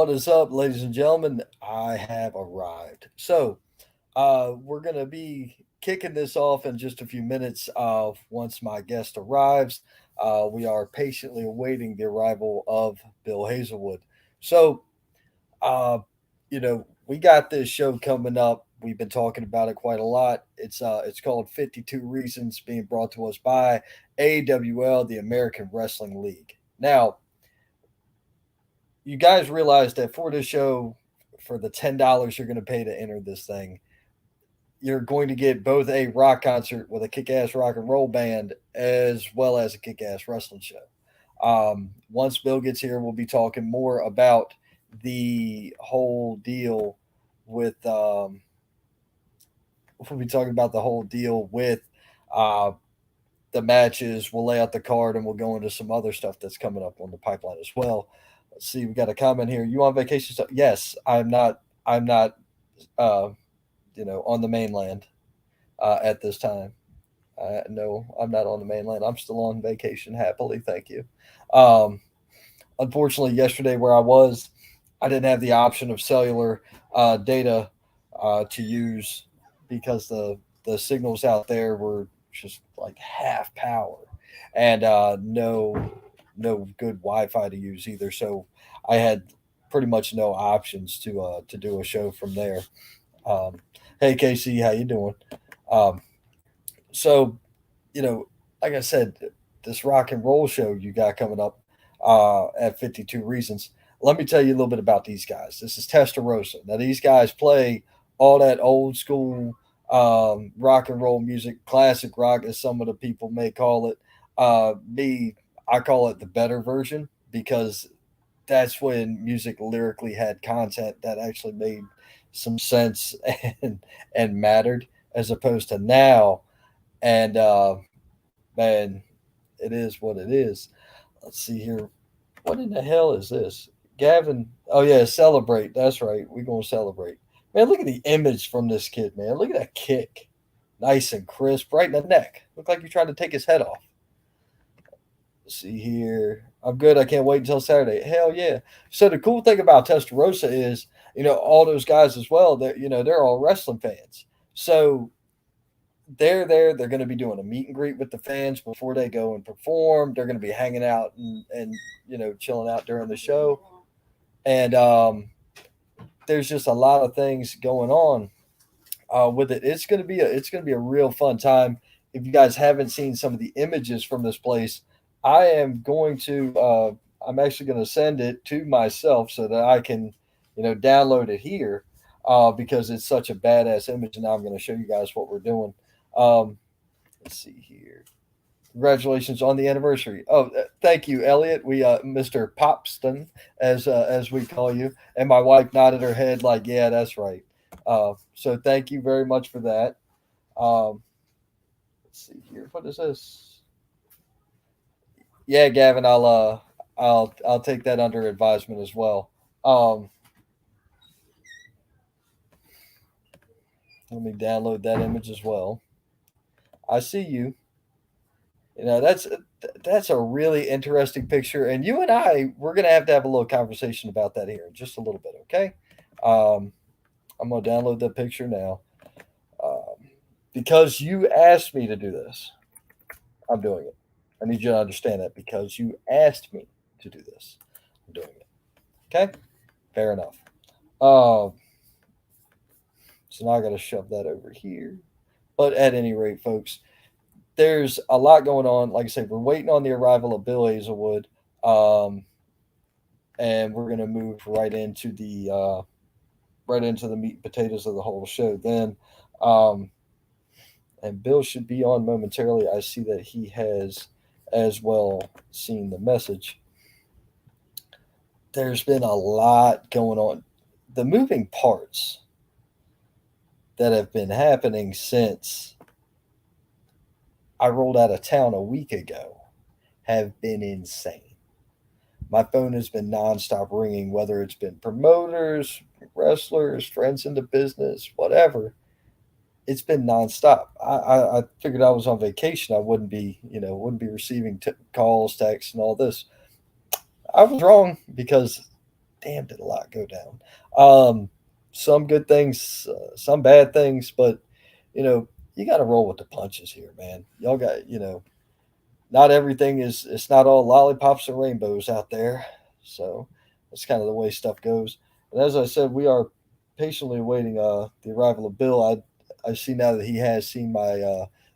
What is up, ladies and gentlemen? I have arrived. We're going to be kicking this off in just a few minutes. Once my guest arrives, we are patiently awaiting the arrival of Bill Hazelwood. So, uh, we got this show coming up. We've been talking about it quite a lot. It's called 52 Reasons, being brought to us by AWL, the American Wrestling League. Now, you guys realize that for this show, for the $10 you're going to pay to enter this thing, you're going to get both a rock concert with a kick-ass rock and roll band as well as a kick-ass wrestling show. Once Bill gets here, we'll be talking more about the whole deal with. We'll be talking about the whole deal with uh, the matches. We'll lay out the card and we'll go into some other stuff that's coming up on the pipeline as well. Let's see, we got a comment here. You on vacation? Yes, I'm not. I'm not. Uh, on the mainland at this time. No, I'm not on the mainland. I'm still on vacation happily. Thank you. Um, Unfortunately, yesterday where I was, I didn't have the option of cellular data to use because the signals out there were just like half power, and no good Wi-Fi to use either. So I had pretty much no options to do a show from there. Um, hey Casey, how you doing? Um, so you know, like I said, this rock and roll show you got coming up at 52 Reasons. Let me tell you a little bit about these guys. This is Testarossa. Now these guys play all that old school rock and roll music, classic rock, as some of the people may call it. Me, I call it the better version because that's when music lyrically had content that actually made some sense and and mattered as opposed to now. And man, it is what it is. Let's see here. What in the hell is this? Gavin. Oh yeah, celebrate. That's right. We're gonna celebrate. Man, look at the image from this kid, man. Look at that kick. Nice and crisp, right in the neck. Look like you're trying to take his head off. Let's see here. I'm good. I can't wait until Saturday. Hell yeah. So the cool thing about Testarossa is, all those guys as well, they're all wrestling fans. So they're there. They're going to be doing a meet and greet with the fans before they go and perform. They're going to be hanging out and chilling out during the show. And there's just a lot of things going on with it. It's going to be a real fun time. If you guys haven't seen some of the images from this place, I am going to. I'm actually going to send it to myself so that I can, download it here because it's such a badass image. And now I'm going to show you guys what we're doing. Um, let's see here. Congratulations on the anniversary. Oh, thank you, Elliot. Mr. Popston, as we call you, and my wife nodded her head like, yeah, that's right. So thank you very much for that. Um, let's see here. What is this? Yeah, Gavin, I'll take that under advisement as well. Um, Let me download that image as well. I see you. That's a really interesting picture, and you and we're gonna have a little conversation about that here in just a little bit. Okay, um, I'm gonna download that picture now because you asked me to do this. I'm doing it. I need you to understand that because you asked me to do this. I'm doing it. Okay, fair enough. Um, so now I got to shove that over here. But at any rate, folks, there's a lot going on. Like I said, we're waiting on the arrival of Bill Hazelwood, um, and we're gonna move right into the meat and potatoes of the whole show. Then, um, and Bill should be on momentarily. I see that he has as well seen the message. There's been a lot going on. The moving parts that have been happening since I rolled out of town a week ago have been insane. My phone has been nonstop ringing, whether it's been promoters, wrestlers, friends in the business, whatever. It's been nonstop. I figured I was on vacation. I wouldn't be receiving calls, texts, and all this. I was wrong because damn, did a lot go down. Some good things, some bad things, but you know, you got to roll with the punches here, man. Y'all got, not everything is, it's not all lollipops and rainbows out there. So that's kind of the way stuff goes. And as I said, we are patiently awaiting the arrival of Bill. I see now that he has seen my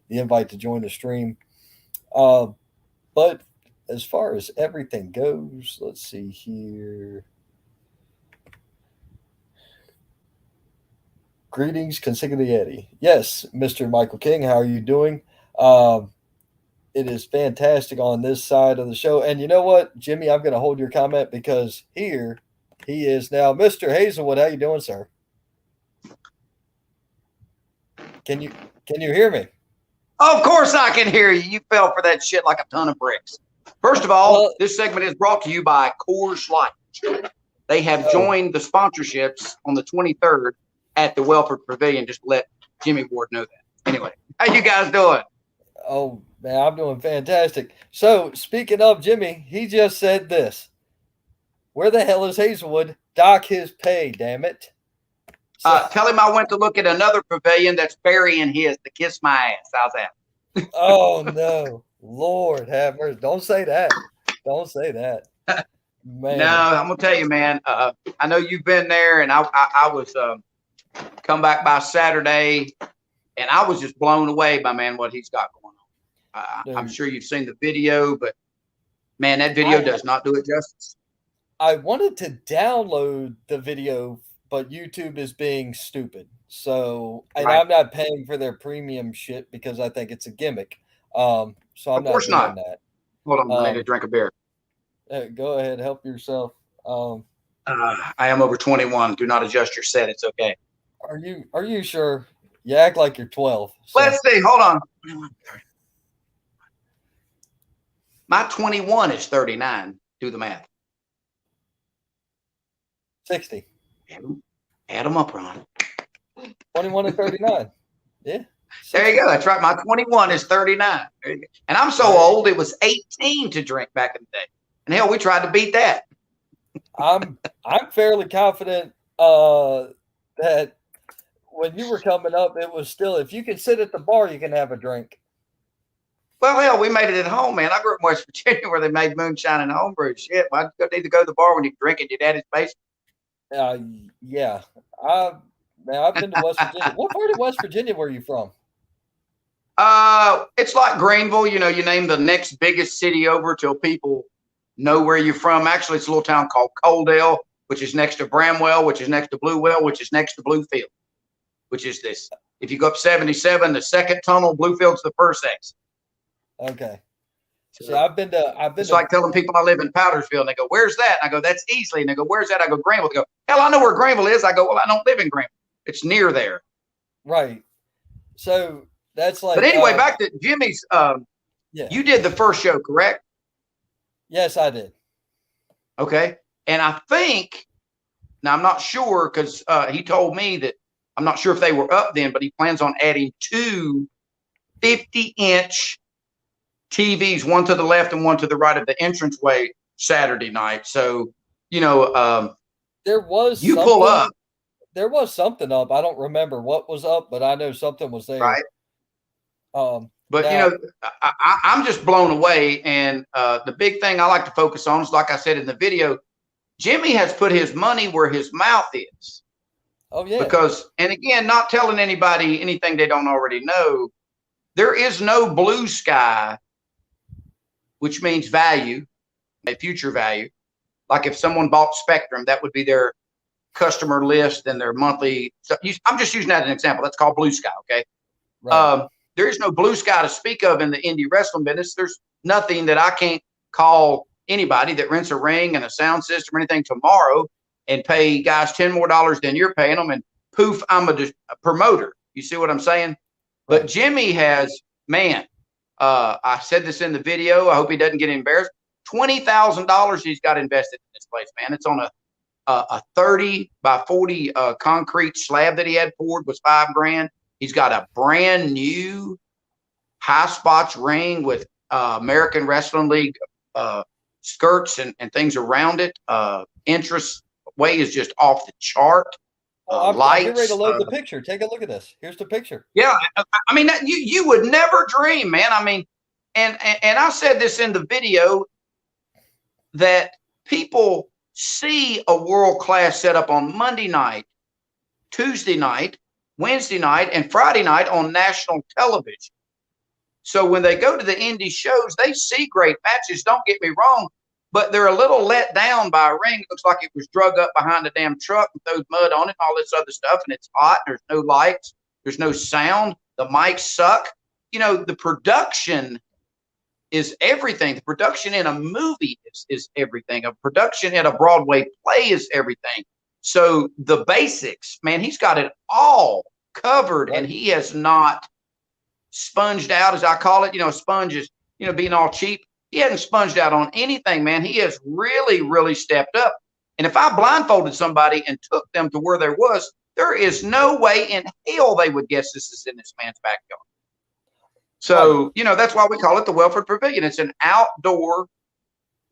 the invite to join the stream. Uh, but as far as everything goes, let's see here. Greetings, consecutive Eddie. Yes, Mr. Michael King, how are you doing? Um, it is fantastic on this side of the show. And you know what, Jimmy, I'm going to hold your comment because here he is now. Mr. Hazelwood, how you doing, sir? Can you hear me? Of course I can hear you. You fell for that shit like a ton of bricks. First of all, this segment is brought to you by Coors Light. They have joined the sponsorships on the 23rd at the Welford Pavilion. Just let Jimmy Ward know that. Anyway, how you guys doing? Oh, man, I'm doing fantastic. So, speaking of Jimmy, he just said this. Where the hell is Hazelwood? Dock his pay, damn it. So, tell him I went to look at another pavilion that's burying his to kiss my ass. How's that? Oh, no. Lord have mercy. Don't say that. Don't say that. Man. No, I'm going to tell you, man. I know you've been there, and I was come back by Saturday, and I was just blown away by, man, what he's got going on. I'm sure you've seen the video, but, man, that video does not do it justice. I wanted to download the video, but YouTube is being stupid. So, and I'm not paying for their premium shit because I think it's a gimmick. So I'm not doing that. Hold on, I need to drink a beer. Go ahead, help yourself. I am over 21. Do not adjust your set. It's okay. Are you sure? You act like you're 12. So. Let's see. Hold on. My 21 is 39. Do the math. 60. Add them up, Ron. 21 and 39. Yeah. 60. There you go. That's right. My 21 is 39. And I'm so old, it was 18 to drink back in the day. And hell, we tried to beat that. I'm fairly confident that when you were coming up, it was still, if you can sit at the bar, you can have a drink. Well, hell, we made it at home, man. I grew up in West Virginia where they made moonshine and homebrew. Shit, why you need to go to the bar when you drink at your daddy's basement? Yeah. I've been to West Virginia. What part of West Virginia were you from? It's like Greenville. You know, you name the next biggest city over till people know where you're from. Actually, it's a little town called Coaldale, which is next to Bramwell, which is next to Bluewell, which is next to Bluefield, which is this. If you go up 77, the second tunnel, Bluefield's the first exit. Okay. So I've been it's like telling people I live in Powdersville, and they go, "Where's that?" And I go, "That's Easley." And they go, "Where's that?" I go, "Greenville." They go, "Hell, I know where Greenville is." I go, "Well, I don't live in Greenville. It's near there." Right. So that's like. But anyway, back to Jimmy's. Yeah. You did the first show, correct? Yes, I did. Okay. And I think, now I'm not sure because he told me that I'm not sure if they were up then, but he plans on adding 2 50-inch TVs, one to the left and one to the right of the entranceway Saturday night. So, there was you pull up. There was something up. I don't remember what was up, but I know something was there. Right. But now, I'm just blown away. And the big thing I like to focus on is, like I said in the video, Jimmy has put his money where his mouth is. Oh, yeah. Because, and again, not telling anybody anything they don't already know, there is no blue sky, which means value, a future value. Like if someone bought Spectrum, that would be their customer list and their monthly. So I'm just using that as an example. That's called blue sky. Okay. Right. There is no blue sky to speak of in the indie wrestling business. There's nothing that I can't call anybody that rents a ring and a sound system or anything tomorrow and pay guys $10 more than you're paying them. And poof, I'm a promoter. You see what I'm saying? But Jimmy has, man, I said this in the video. I hope he doesn't get embarrassed. $20,000 he's got invested in this place, man. It's on a 30 by 40 concrete slab that he had poured, was $5,000. He's got a brand new high spots ring with American Wrestling League skirts and things around it. Interest way is just off the chart. I'm Lights. getting ready to load the picture. Take a look at this. Here's the picture. Yeah, I mean, you would never dream, man. I mean, and I said this in the video that people see a world-class setup on Monday night, Tuesday night, Wednesday night, and Friday night on national television. So when they go to the indie shows, they see great matches. Don't get me wrong, but they're a little let down by a ring. It looks like it was drug up behind a damn truck and throws mud on it and all this other stuff, and it's hot. There's no lights. There's no sound. The mics suck. You know, the production is everything. The production in a movie is everything. A production in a Broadway play is everything. So the basics, man, he's got it all covered, and he has not sponged out, as I call it. You know, sponge is, you know, being all cheap. He hasn't sponged out on anything, man. He has really, really stepped up. And if I blindfolded somebody and took them to where there was, there is no way in hell they would guess this is in this man's backyard. So, you know, that's why we call it the Welford Pavilion. It's an outdoor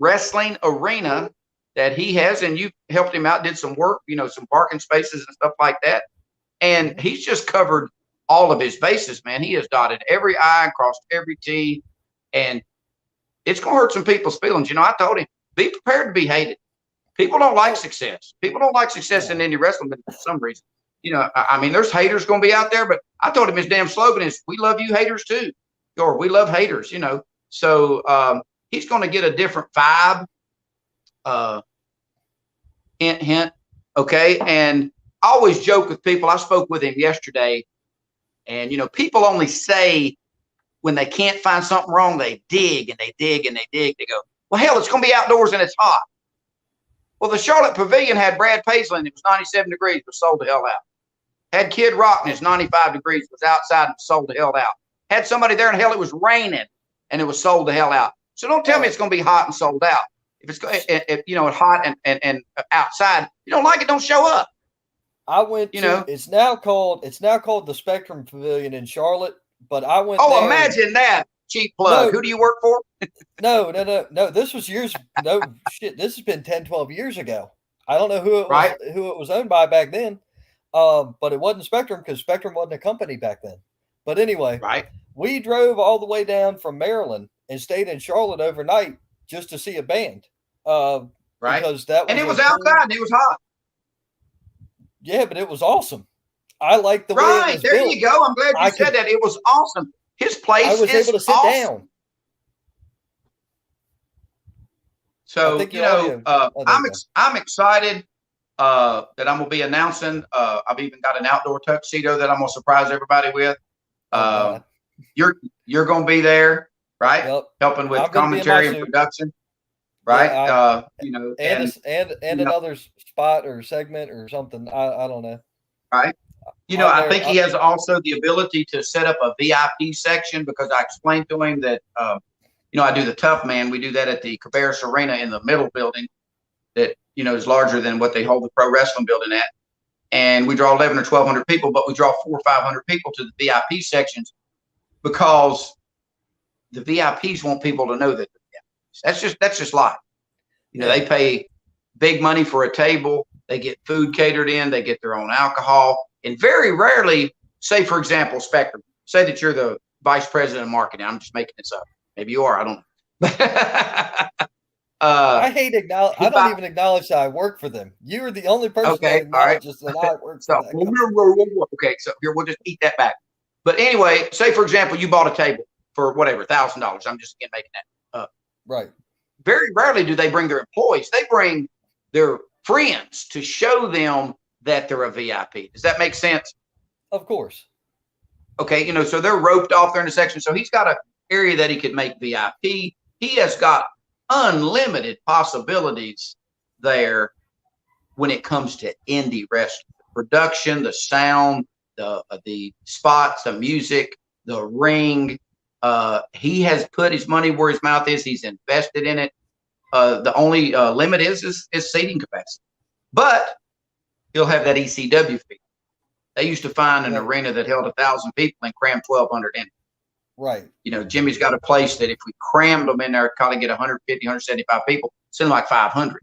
wrestling arena that he has, and you helped him out, did some work, you know, some parking spaces and stuff like that. And he's just covered all of his bases, man. He has dotted every I and crossed every T, and it's going to hurt some people's feelings. You know, I told him, be prepared to be hated. People don't like success. People don't like success in indie wrestling for some reason. You know, I mean, there's haters going to be out there, but I told him his damn slogan is, we love you haters too. Or we love haters, you know. So he's going to get a different vibe. Hint, hint. Okay. And I always joke with people. I spoke with him yesterday, and, you know, people only say when they can't find something wrong, they dig and they dig and they dig. They go, well, hell, it's going to be outdoors and it's hot. Well, the Charlotte Pavilion had Brad Paisley, and it was 97 degrees, but sold the hell out. Had Kid Rock, and it's 95 degrees, was outside and sold the hell out. Had somebody there, and hell, it was raining, and it was sold the hell out. So don't tell me it's going to be hot and sold out. If you know, hot and outside, you don't like it, don't show up. I went. You know, it's now called the Spectrum Pavilion in Charlotte. But I went. Oh, imagine that. Cheap plug. No, who do you work for? No. This was years. No shit. This has been 10, 12 years ago. I don't know who it was owned by back then. But it wasn't Spectrum, because Spectrum wasn't a company back then. But anyway, we drove all the way down from Maryland and stayed in Charlotte overnight just to see a band. Because that was, and it was outside and it was hot. Yeah, but it was awesome. I like the way it was there built. You go. I'm glad you said that. It was awesome. His place I was able to sit down. So, you know, I'm excited that I'm going to be announcing. I've even got an outdoor tuxedo that I'm going to surprise everybody with. You're going to be there, right? Yep. Helping with commentary and production, right? Yeah, you know, and another spot or segment or something. I don't know. Right. You know, I think he has also the ability to set up a VIP section, because I explained to him that, you know, I do the Tough Man. We do that at the Cabarrus Arena in the middle building that, you know, is larger than what they hold the pro wrestling building at. And we draw 11 or 1,200 people, but we draw 400 or 500 people to the VIP sections, because the VIPs want people to know that that's just life. You know, they pay big money for a table. They get food catered in. They get their own alcohol. And very rarely, say, for example, Spectrum, say that you're the vice president of marketing. I'm just making this up. Maybe you are. I don't know. I don't even acknowledge that I work for them. You are the only person that acknowledges that I work for them. Okay, so here, we'll just eat that back. But anyway, say, for example, you bought a table for whatever, $1,000. I'm just making that up. Right. Very rarely do they bring their employees. They bring their friends to show them that they're a VIP. Does that make sense? Of course. Okay, you know, so they're roped off there in a section. So he's got an area that he could make VIP. He has got unlimited possibilities there when it comes to indie wrestling. The production, the sound, the spots, the music, the ring. He has put his money where his mouth is. He's invested in it. The only limit is seating capacity. But he'll have that ECW fee. They used to find an arena that held 1,000 people and cram 1,200 in. Right. You know, Jimmy's got a place that if we crammed them in there, kind of get 150, 175 people, it's in like 500.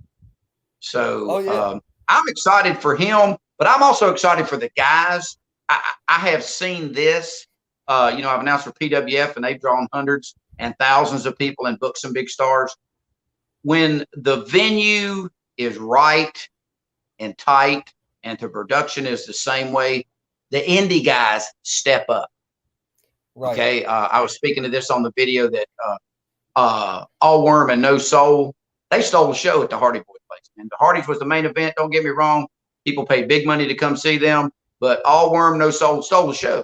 So, I'm excited for him, but I'm also excited for the guys. I have seen this. I've announced for PWF, and they've drawn hundreds and thousands of people and booked some big stars. When the venue is right and tight, and the production is the same way, the indie guys step up. Right. Okay. I was speaking to this on the video that All Worm and No Soul, they stole the show at the Hardy Boy place. And the Hardys was the main event. Don't get me wrong. People paid big money to come see them, but All Worm, No Soul stole the show.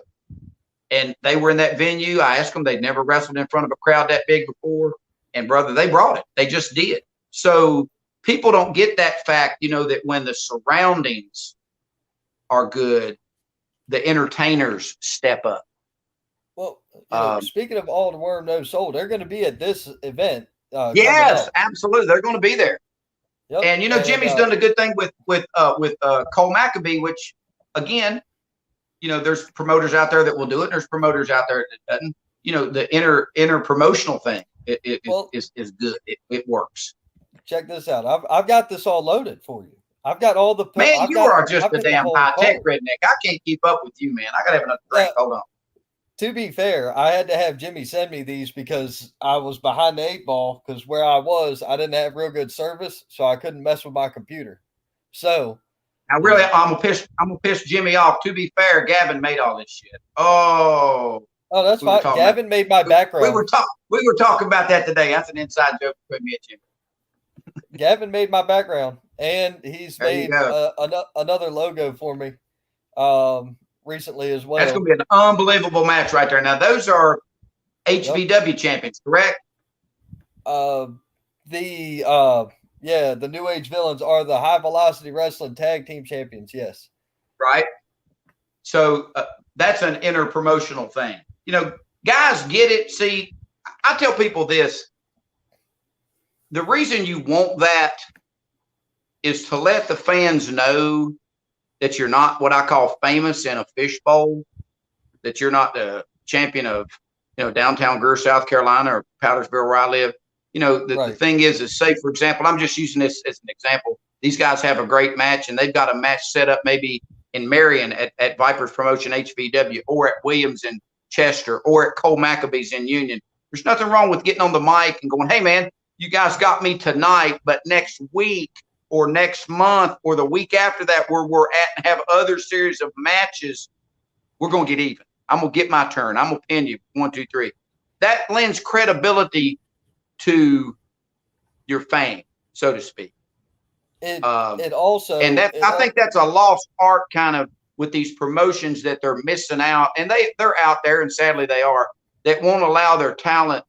And they were in that venue. I asked them, they'd never wrestled in front of a crowd that big before. And brother, they brought it. They just did. So people don't get that fact, that when the surroundings are good, the entertainers step up. Well, speaking of All the Worm, No Soul, they're going to be at this event. Yes, absolutely. They're going to be there. Yep. And Jimmy's done a good thing with Cole Maccabee, which again, there's promoters out there that will do it. And there's promoters out there that doesn't. The inner promotional thing is good. It works. Check this out. I've got this all loaded for you. I've got all the. Man, you are just a damn high tech redneck. I can't keep up with you, man. I gotta have another drink. Hold on. To be fair, I had to have Jimmy send me these because I was behind the 8 ball because where I was, I didn't have real good service, so I couldn't mess with my computer. So now really I'm gonna piss Jimmy off. To be fair, Gavin made all this shit. Oh, that's fine. Gavin made my background. We were talking about that today. That's an inside joke between me and Jimmy. Gavin made my background, and he's made another logo for me. Recently as well. That's going to be an unbelievable match right there. Now, those are HVW champions, correct? The New Age Villains are the High Velocity Wrestling Tag Team Champions, yes. Right. So that's an inner promotional thing. Guys get it. See, I tell people this. The reason you want that is to let the fans know that you're not what I call famous in a fishbowl, that you're not the champion of, downtown Greer, South Carolina, or Powdersville where I live. The thing is say, for example, I'm just using this as an example. These guys have a great match and they've got a match set up maybe in Marion at Vipers Promotion HVW, or at Williams in Chester, or at Cole Maccabee's in Union. There's nothing wrong with getting on the mic and going, hey man, you guys got me tonight, but next week or next month or the week after that, where we're at and have other series of matches, we're going to get even. I'm going to get my turn. I'm going to pin you 1, 2, 3. That lends credibility to your fame, so to speak. It also, and I think that's a lost art kind of with these promotions that they're missing out, and they're out there, and sadly they are, that won't allow their talent,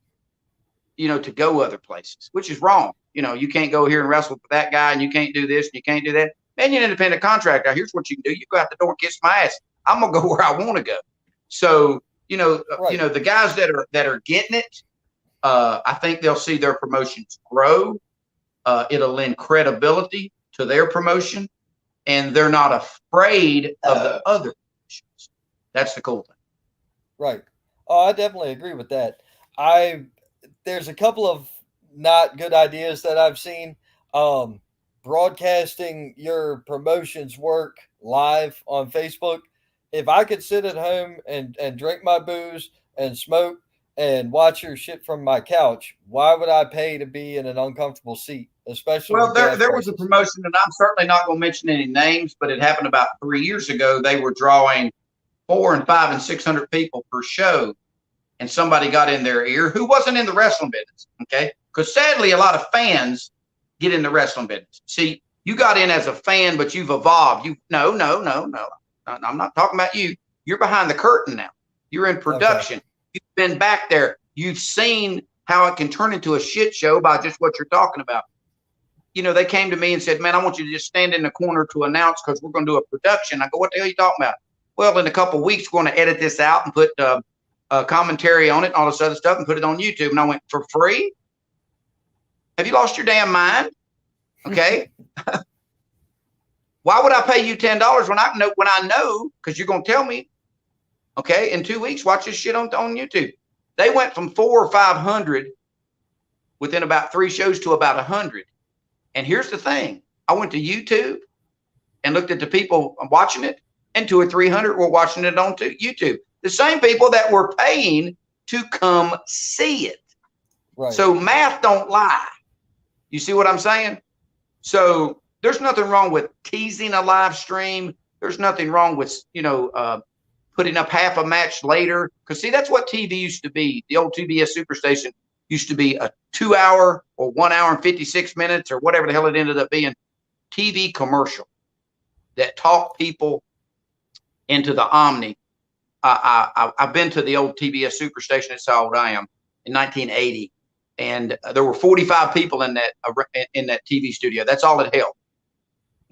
to go other places, which is wrong. You can't go here and wrestle with that guy, and you can't do this, and you can't do that. Man, you're an independent contractor. Here's what you can do. You go out the door and kiss my ass. I'm gonna go where I want to go. So, the guys that are getting it, I think they'll see their promotions grow. It'll lend credibility to their promotion, and they're not afraid of the other promotions. That's the cool thing. Right. Oh, I definitely agree with that. There's a couple of not good ideas that I've seen. Broadcasting your promotion's work live on Facebook. If I could sit at home and drink my booze and smoke and watch your shit from my couch, why would I pay to be in an uncomfortable seat? Especially there was a promotion, and I'm certainly not going to mention any names, but it happened about 3 years ago. They were drawing 400 and 500 and 600 people per show, and somebody got in their ear who wasn't in the wrestling business. Okay, because sadly, a lot of fans get in the wrestling business. See, you got in as a fan, but you've evolved. No. I'm not talking about you. You're behind the curtain now. You're in production. Okay. You've been back there. You've seen how it can turn into a shit show by just what you're talking about. They came to me and said, man, I want you to just stand in the corner to announce because we're going to do a production. I go, what the hell are you talking about? Well, in a couple of weeks, we're going to edit this out and put commentary on it and all this other stuff and put it on YouTube. And I went, for free? Have you lost your damn mind? Okay. Why would I pay you $10 when I know, because you're going to tell me, okay, in 2 weeks, watch this shit on YouTube. They went from 400 or 500 within about 3 shows to about 100. And here's the thing. I went to YouTube and looked at the people watching it, and 200 or 300 were watching it on YouTube. The same people that were paying to come see it. Right. So math don't lie. You see what I'm saying? So there's nothing wrong with teasing a live stream. There's nothing wrong with, putting up half a match later. Because, see, that's what TV used to be. The old TBS Superstation used to be a 2 hour or 1 hour and 56 minutes or whatever the hell it ended up being TV commercial that talked people into the Omni. I've been to the old TBS Superstation. That's how old I am, in 1980. And there were 45 people in that TV studio. That's all it held.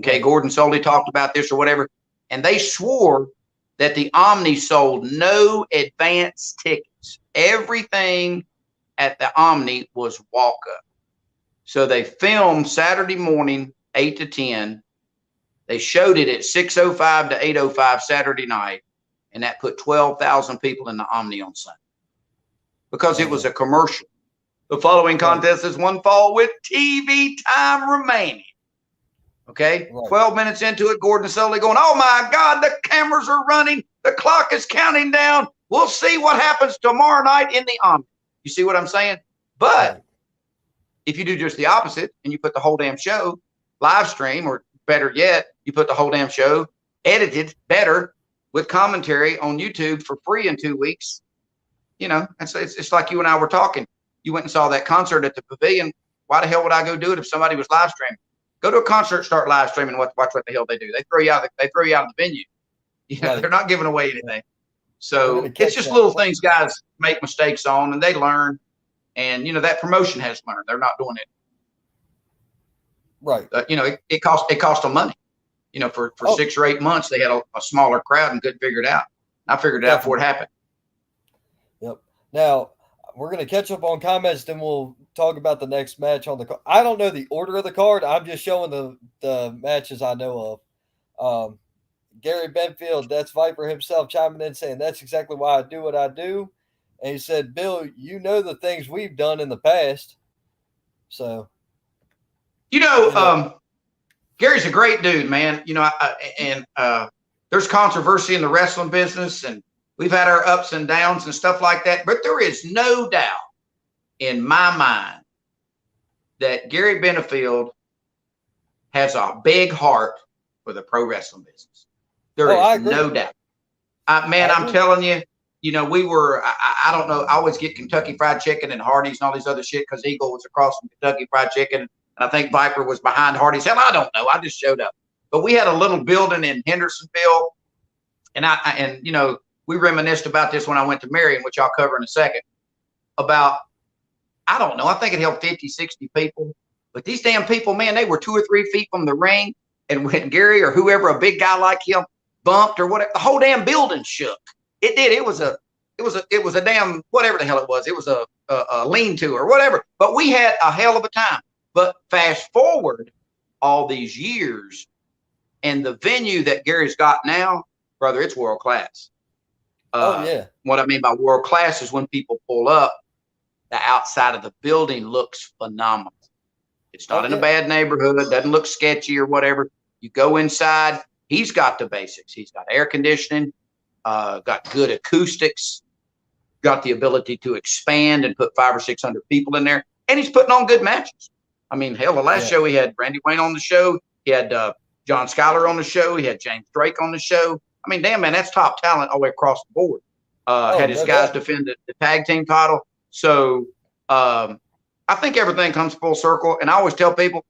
Okay, Gordon Soley talked about this or whatever, and they swore that the Omni sold no advance tickets. Everything at the Omni was walk up. So they filmed Saturday morning, 8 to 10. They showed it at 6:05 to 8:05 Saturday night, and that put 12,000 people in the Omni on Sunday because it was a commercial. The following contest is one fall with TV time remaining. Okay, 12 minutes into it, Gordon Soley going, "Oh my God, the cameras are running. The clock is counting down. We'll see what happens tomorrow night in the Omni." You see what I'm saying? But if you do just the opposite and you put the whole damn show live stream, or better yet, you put the whole damn show edited better with commentary on YouTube for free in 2 weeks, it's like you and I were talking. You went and saw that concert at the Pavilion. Why the hell would I go do it if somebody was live streaming? Go to a concert, start live streaming, watch what the hell they do. They throw you out of the venue. They're not giving away anything. So it's just little things guys make mistakes on, and they learn. And that promotion has learned. They're not doing it. Right. It cost them money. For 6 or 8 months they had a smaller crowd and couldn't figure it out. I figured it out before it happened. Yep. Now we're going to catch up on comments, then we'll talk about the next match on the card. I don't know the order of the card. I'm just showing the matches I know of. Gary Benfield, that's Viper himself, chiming in saying, "That's exactly why I do what I do." And he said, "Bill, you know the things we've done in the past." So, Gary's a great dude, man. There's controversy in the wrestling business, and we've had our ups and downs and stuff like that. But there is no doubt in my mind that Gary Benefield has a big heart for the pro wrestling business. There is no doubt. I'm telling you, we were, I don't know, I always get Kentucky Fried Chicken and Hardee's and all these other shit because Eagle was across from Kentucky Fried Chicken. And I think Viper was behind Hardee's. Hell, I don't know. I just showed up. But we had a little building in Hendersonville. And we reminisced about this when I went to Marion, which I'll cover in a second, about, I don't know, I think it held 50, 60 people. But these damn people, man, they were 2 or 3 feet from the ring. And when Gary or whoever, a big guy like him, bumped or whatever, the whole damn building shook. It did. It was a damn, whatever the hell it was. It was a lean-to or whatever. But we had a hell of a time. But fast forward all these years, and the venue that Gary's got now, brother, it's world class. What I mean by world class is when people pull up, the outside of the building looks phenomenal. It's not in a bad neighborhood. It doesn't look sketchy or whatever. You go inside, he's got the basics. He's got air conditioning, got good acoustics, got the ability to expand and put 500 or 600 people in there. And he's putting on good matches. I mean, hell, the last show he had Randy Wayne on the show. He had John Schuyler on the show. He had James Drake on the show. I mean, damn, man, that's top talent all the way across the board. Had his guys defend the tag team title. So I think everything comes full circle. And I always tell people,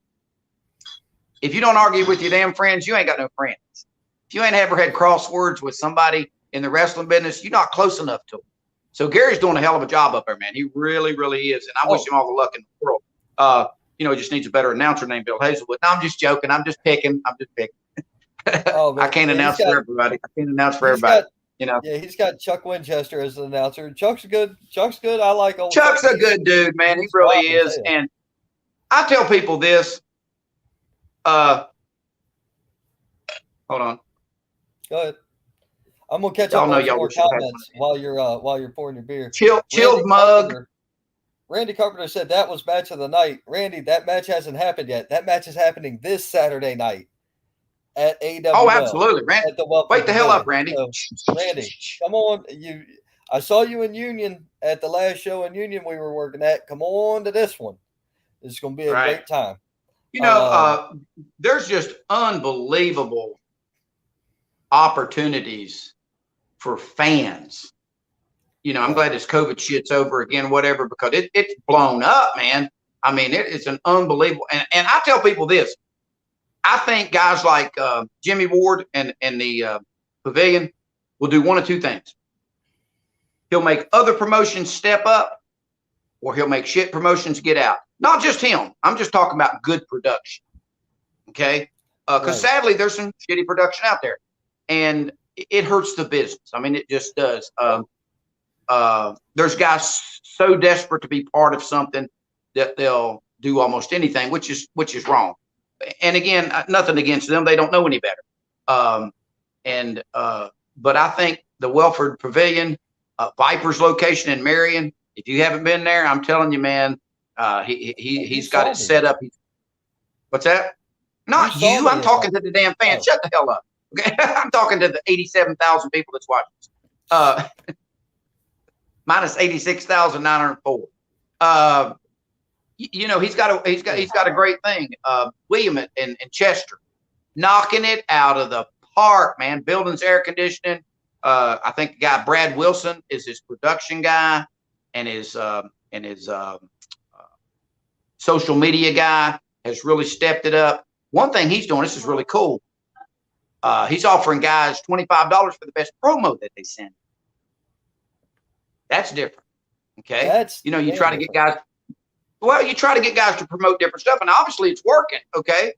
if you don't argue with your damn friends, you ain't got no friends. If you ain't ever had crosswords with somebody in the wrestling business, you're not close enough to them. So Gary's doing a hell of a job up there, man. He really, really is. And I wish him all the luck in the world. He just needs a better announcer named Bill Hazelwood. No, I'm just joking. I'm just picking. I can't announce for everybody. Yeah, he's got Chuck Winchester as an announcer. Chuck's good. I like old Chuck's a good dude, man. He really is. And I tell people this. Hold on. Go ahead. I'm gonna catch up on more comments while you're pouring your beer. Chilled mug. Randy Carpenter said that was match of the night. Randy, that match hasn't happened yet. That match is happening this Saturday night. at AWL. Oh, absolutely, Randy. At the Welfare Wake the hell up, Pavilion. Randy. So, Randy, come on. I saw you in Union at the last show in Union we were working at. Come on to this one. It's going to be a Right. great time. There's just unbelievable opportunities for fans. I'm glad this COVID shit's over again, whatever, because it's blown up, man. I mean, it's an unbelievable. And I tell people this. I think guys like Jimmy Ward and the Pavilion will do one of two things. He'll make other promotions step up, or he'll make shit promotions get out. Not just him. I'm just talking about good production. Okay? Because sadly, there's some shitty production out there. And it hurts the business. I mean, it just does. There's guys so desperate to be part of something that they'll do almost anything, which is wrong. And again, nothing against them. They don't know any better. But I think the Welfare Pavilion, Viper's location in Marion, if you haven't been there, I'm telling you, man, he's got it set up. What's that? Not you. I'm talking to the damn fans. Shut the hell up. Okay, I'm talking to the 87,000 people that's watching. Minus 86,904. He's got a great thing. William and Chester, knocking it out of the park, man. Buildings, air conditioning. I think the guy Brad Wilson is his production guy, and his social media guy has really stepped it up. One thing he's doing, this is really cool. He's offering guys $25 for the best promo that they send. That's different. Okay. You try to get guys. Well, you try to get guys to promote different stuff, and obviously it's working. Okay.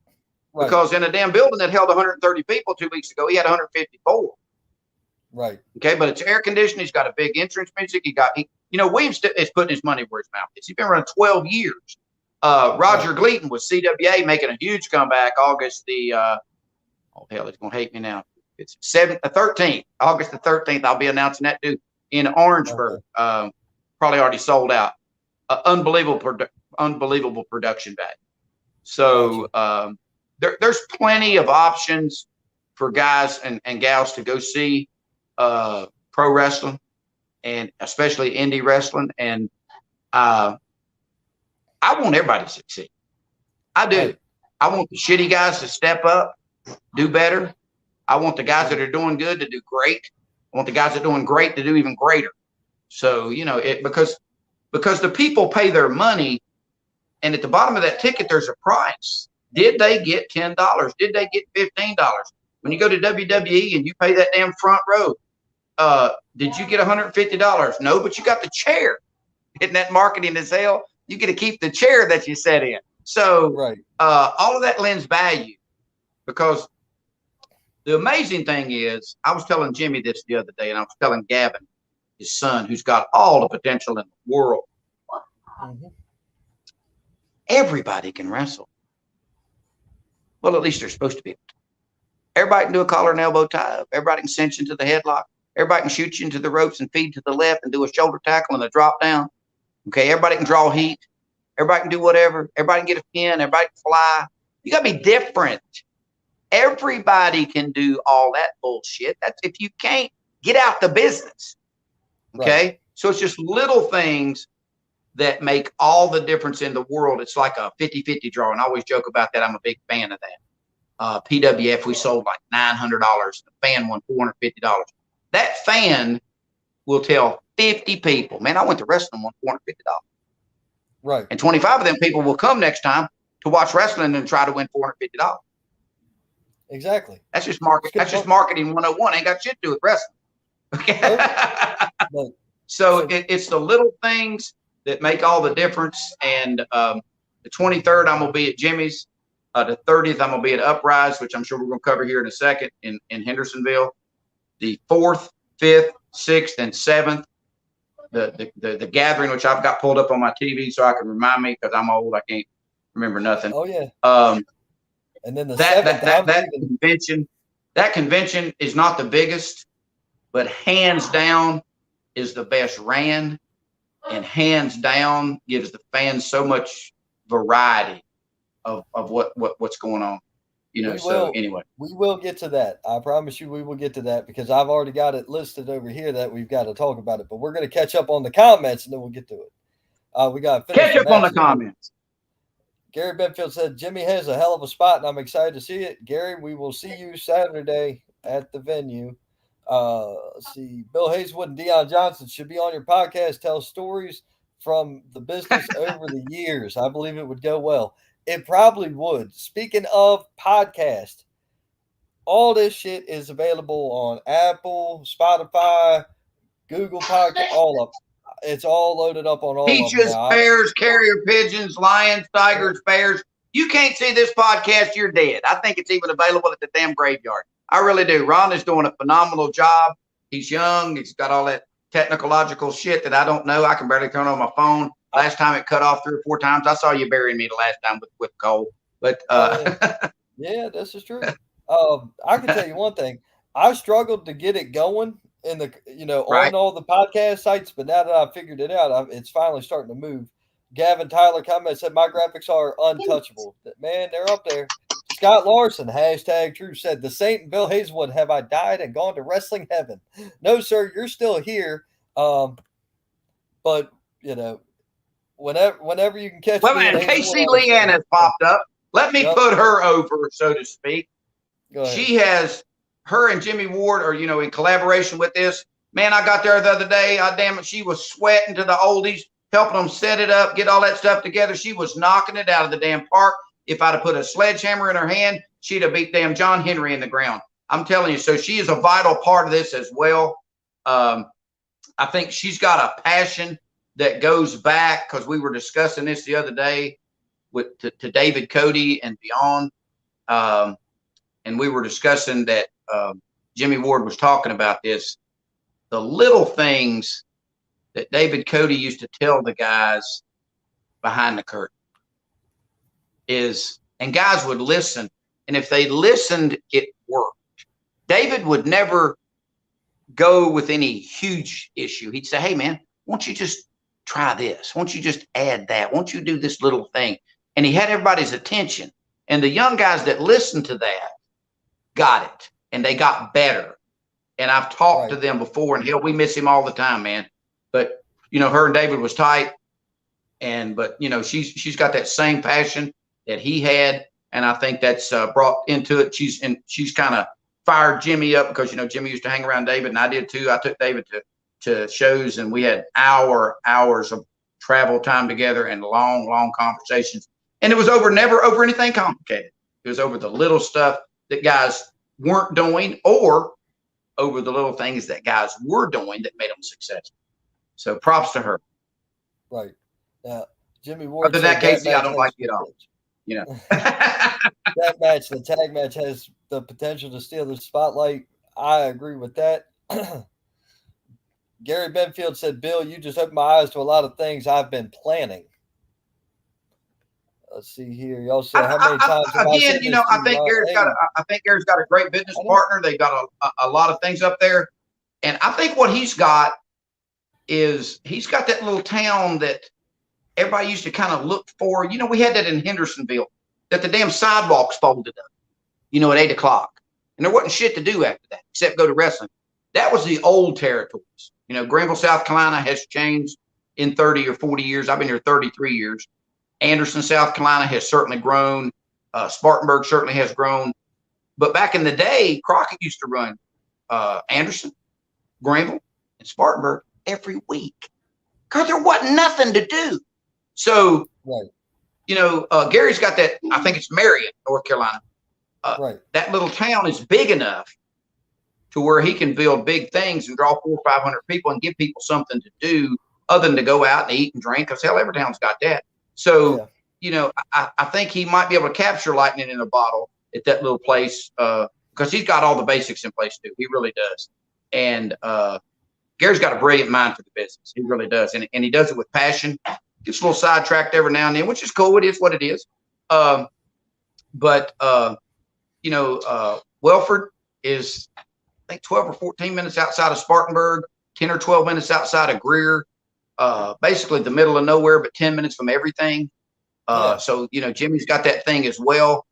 Right. Because in a damn building that held 130 people 2 weeks ago, he had 154. Right. Okay. But it's air conditioning. He's got a big entrance music. Williams is putting his money where his mouth is. He's been running 12 years. Roger Gleaton with CWA making a huge comeback August the, oh hell, it's going to hate me now. It's 13th, August the 13th. I'll be announcing that dude in Orangeburg. Probably already sold out. Unbelievable production value. So there's plenty of options for guys and gals to go see pro wrestling, and especially indie wrestling. And I want everybody to succeed. I do. Right. I want the shitty guys to step up, do better. I want the guys that are doing good to do great. I want the guys that are doing great to do even greater. So, because the people pay their money, and at the bottom of that ticket, there's a price. Did they get $10? Did they get $15? When you go to WWE and you pay that damn front row, did you get $150? No, but you got the chair. Isn't that marketing as hell? You get to keep the chair that you sat in. So all of that lends value, because the amazing thing is, I was telling Jimmy this the other day, and I was telling Gavin, his son, who's got all the potential in the world. Mm-hmm. Everybody can wrestle. Well, at least they're supposed to be able to. Everybody can do a collar and elbow tie up. Everybody can cinch into the headlock. Everybody can shoot you into the ropes and feed to the left and do a shoulder tackle and a drop down. Okay, everybody can draw heat. Everybody can do whatever. Everybody can get a pin. Everybody can fly. You got to be different. Everybody can do all that bullshit. That's if you can't, get out the business. Okay, right. So it's just little things that make all the difference in the world. It's like a 50-50 draw, and I always joke about that. I'm a big fan of that. PWF, we sold like $900. The fan won $450. That fan will tell 50 people, man, I went to wrestling, won $450. Right. And 25 of them people will come next time to watch wrestling and try to win $450. Exactly. That's just marketing 101. Ain't got shit to do with wrestling. Okay. Right. So it's the little things that make all the difference. And the 23rd, I'm gonna be at Jimmy's. The 30th, I'm gonna be at Uprise, which I'm sure we're gonna cover here in a second in Hendersonville. The 4th, 5th, 6th, and 7th, the gathering, which I've got pulled up on my TV so I can remind me, because I'm old, I can't remember nothing. Oh yeah. And then that convention is not the biggest, but hands down is the best ran, and hands down gives the fans so much variety of what's going on. So anyway, we will get to that. I promise you we will get to that because I've already got it listed over here that we've got to talk about it. But we're going to catch up on the comments and then we'll get to it. We got to finish catch up on the comments. Gary Benfield said, Jimmy has a hell of a spot and I'm excited to see it. Gary, we will see you Saturday at the venue. Let's see. Bill Hazelwood and Deion Johnson should be on your podcast. Tell stories from the business over the years. I believe it would go well. It probably would. Speaking of podcast, all this shit is available on Apple, Spotify, Google Podcast, all of it. It's all loaded up on all Peaches, of them now. bears, carrier pigeons, lions, tigers, bears. You can't see this podcast, you're dead. I think it's even available at the damn graveyard. I really do. Ron is doing a phenomenal job. He's young. He's got all that technological shit that I don't know. I can barely turn on my phone. Last time it cut off 3 or 4 times. I saw you burying me the last time with Cole. But yeah, this is true. I can tell you one thing. I struggled to get it going in the Right. on all the podcast sites, but now that I've figured it out, it's finally starting to move. Gavin Tyler comments said my graphics are untouchable. Man, they're up there. Scott Larson, #true, said the Saint and Bill Hazelwood, have I died and gone to wrestling heaven? No, sir, you're still here. But whenever you can catch well, me. man, Casey Leanne has popped up. Let me put her over, so to speak. She has, her and Jimmy Ward are, in collaboration with this. Man, I got there the other day. Damn it, she was sweating to the oldies, helping them set it up, get all that stuff together. She was knocking it out of the damn park. If I'd have put a sledgehammer in her hand, she'd have beat damn John Henry in the ground. I'm telling you. So she is a vital part of this as well. I think she's got a passion that goes back, because we were discussing this the other day to David Cody and beyond. And we were discussing that Jimmy Ward was talking about this, the little things that David Cody used to tell the guys behind the curtain and guys would listen. And if they listened, it worked. David would never go with any huge issue. He'd say, hey, man, won't you just try this? Won't you just add that? Won't you do this little thing? And he had everybody's attention. And the young guys that listened to that got it, and they got better. And I've talked to them before, and hell, we miss him all the time, man. But, her and David was tight. But she's got that same passion that he had. And I think that's brought into it. She's kind of fired Jimmy up because, Jimmy used to hang around David, and I did too. I took David to shows, and we had hours of travel time together and long conversations. And it was never over anything complicated. It was over the little stuff that guys weren't doing, or over the little things that guys were doing that made them successful. So props to her. Right. Now, Jimmy Ward. Other than that, Casey, I don't like it all. That match, the tag match, has the potential to steal the spotlight. I agree with that. Gary Benfield said, Bill, you just opened my eyes to a lot of things I've been planning. Let's see here. Y'all said how many times again, I think Gary's got a great business partner. They got a lot of things up there. And I think what he's got is he's got that little town that everybody used to kind of look for. We had that in Hendersonville, that the damn sidewalks folded up, at 8 o'clock. And there wasn't shit to do after that except go to wrestling. That was the old territories. Greenville, South Carolina has changed in 30 or 40 years. I've been here 33 years. Anderson, South Carolina has certainly grown. Spartanburg certainly has grown. But back in the day, Crockett used to run Anderson, Greenville, and Spartanburg every week because there wasn't nothing to do. So, Gary's got that. I think it's Marion, North Carolina. That little town is big enough to where he can build big things and draw 400 or 500 people and give people something to do other than to go out and eat and drink. Because hell, every town's got that. So, I think he might be able to capture lightning in a bottle at that little place because he's got all the basics in place too. He really does. And Gary's got a brilliant mind for the business. He really does. And he does it with passion. Gets a little sidetracked every now and then, which is cool. It is what it is. Welford is, I think, 12 or 14 minutes outside of Spartanburg, 10 or 12 minutes outside of Greer. Basically the middle of nowhere, but 10 minutes from everything. So, Jimmy's got that thing as well.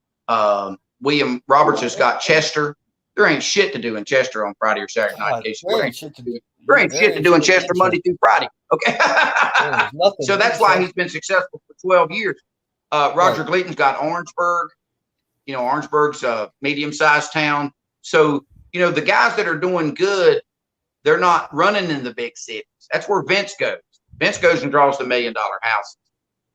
William Roberts has got Chester. There ain't shit to do in Chester on Friday or Saturday night. In case there ain't shit to do in Chester Monday through Friday. Okay. So that's why he's been successful for 12 years. Roger Gleaton's got Orangeburg. You know, Orangeburg's a medium-sized town. So, you know, the guys that are doing good, they're not running in the big cities. That's where Vince goes. Vince goes and draws the $1 million houses.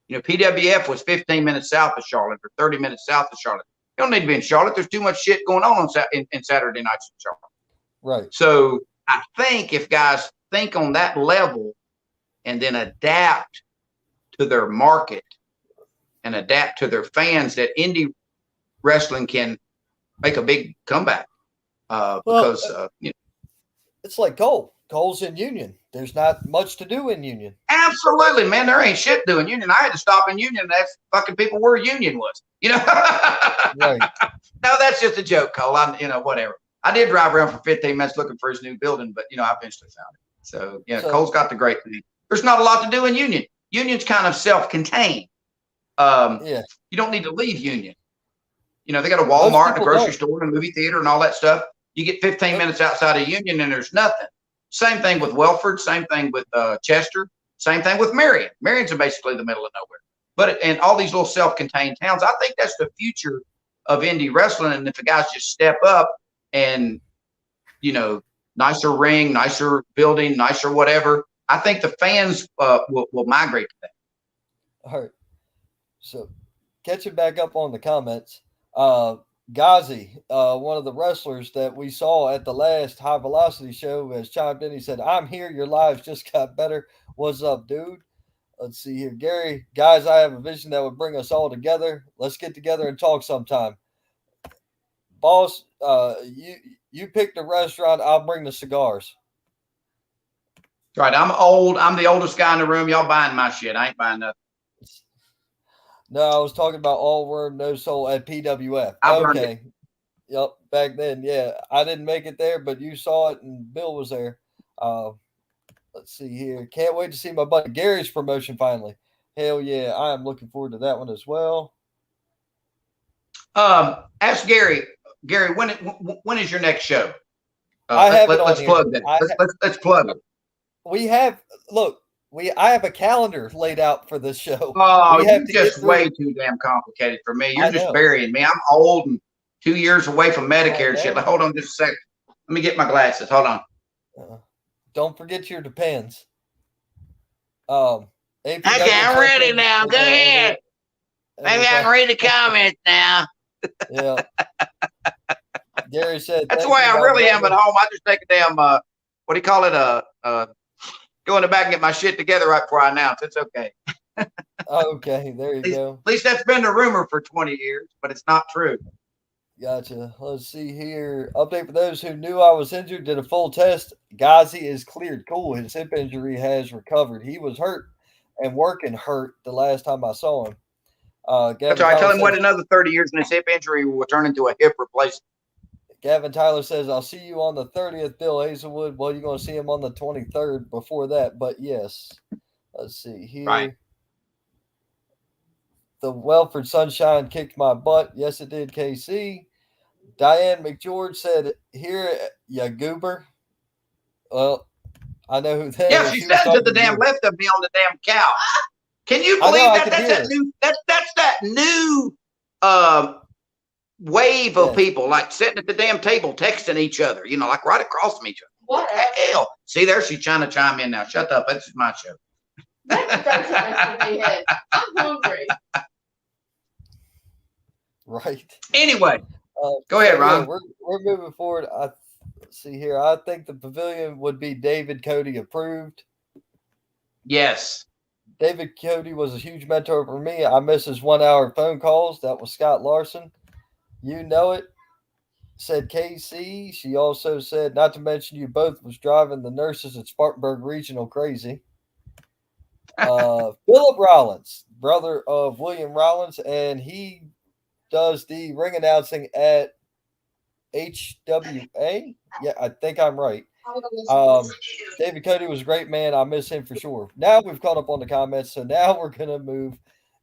You know, PWF was 15 minutes south of Charlotte or 30 minutes south of Charlotte. You don't need to be in Charlotte. There's too much shit going on in Saturday nights in Charlotte. Right. So I think if guys think on that level and then adapt to their market and adapt to their fans, that indie wrestling can make a big comeback. Because you know, it's like Cole's in Union. There's not much to do in Union. Absolutely, man. There ain't shit doing Union. I had to stop in Union and ask fucking people where Union was. You know? Right. No, that's just a joke, Cole. You know, whatever. I did drive around for 15 minutes looking for his new building, but, you know, I eventually found it. So, yeah, Cole's got the great thing. There's not a lot to do in Union. Union's kind of self-contained. You don't need to leave Union. You know, they got a Walmart, a grocery store, and a movie theater and all that stuff. You get 15 minutes outside of Union and there's nothing. Same thing with Welford. Same thing with Chester. Same thing with Marion. Marion's basically the middle of nowhere. But and all these little self-contained towns, I think that's the future of indie wrestling. And if the guys just step up and, you know, nicer ring, nicer building, nicer whatever, I think the fans will migrate to that. All right. So catching back up on the comments, Ghazi, one of the wrestlers that we saw at the last High Velocity show, has chimed in. He said, "I'm here. Your lives just got better. What's up, dude?" Let's see here. Gary, guys, I have a vision that would bring us all together. Let's get together and talk sometime. Boss, you pick the restaurant. I'll bring the cigars. Right. I'm old. I'm the oldest guy in the room. Y'all buying my shit. I ain't buying nothing. No, I was talking about All Worm, No Soul at PWF. Okay. Yep. Back then, yeah. I didn't make it there, but you saw it and Bill was there. Let's see here. Can't wait to see my buddy Gary's promotion finally. Hell yeah. I am looking forward to that one as well. Ask Gary. Gary, when is your next show? Let's plug that. Let's plug it. We have, look, I have a calendar laid out for this show. Oh, you're just way too damn complicated for me. You're just burying me. I'm old and 2 years away from Medicare and shit. Like, hold on just a second. Let me get my glasses. Hold on. Don't forget your Depends. Okay, I'm ready now. Go ahead. Maybe I can read the comments now. Yeah. Gary said that's the way I really am at home. I just take a damn what do you call it? Go in the back and get my shit together right before I announce. It's okay. Okay, there you go. At least that's been the rumor for 20 years, but it's not true. Gotcha. Let's see here. Update for those who knew I was injured. Did a full test. Ghazi is cleared. Cool. His hip injury has recovered. He was hurt and working hurt the last time I saw him. That's right. Tell him wait another 30 years and his hip injury will turn into a hip replacement. Gavin Tyler says, "I'll see you on the 30th, Bill Hazelwood." Well, you're going to see him on the 23rd before that, but yes. Let's see here. Right. The Welford Sunshine kicked my butt. Yes, it did, KC. Diane McGeorge said, "Here, ya goober." Well, I know who that is. Yeah, she said to the damn left of me on the damn cow. Can you believe that? That's that new wave of people like sitting at the damn table texting each other, you know, like right across from each other. What the hell? See there, she's trying to chime in now. Shut up. This is my show. I'm hungry. Right. Anyway, go ahead, Ron. Yeah, we're moving forward. Let's see here. I think the pavilion would be David Cody approved. Yes. David Cody was a huge mentor for me. I miss his 1 hour phone calls. That was Scott Larson. You know it, said KC. She also said, not to mention you both was driving the nurses at Spartanburg Regional crazy. Philip Rollins, brother of William Rollins, and he does the ring announcing at HWA. Yeah, I think I'm right. David Cody was a great man. I miss him for sure. Now we've caught up on the comments, so now we're going to move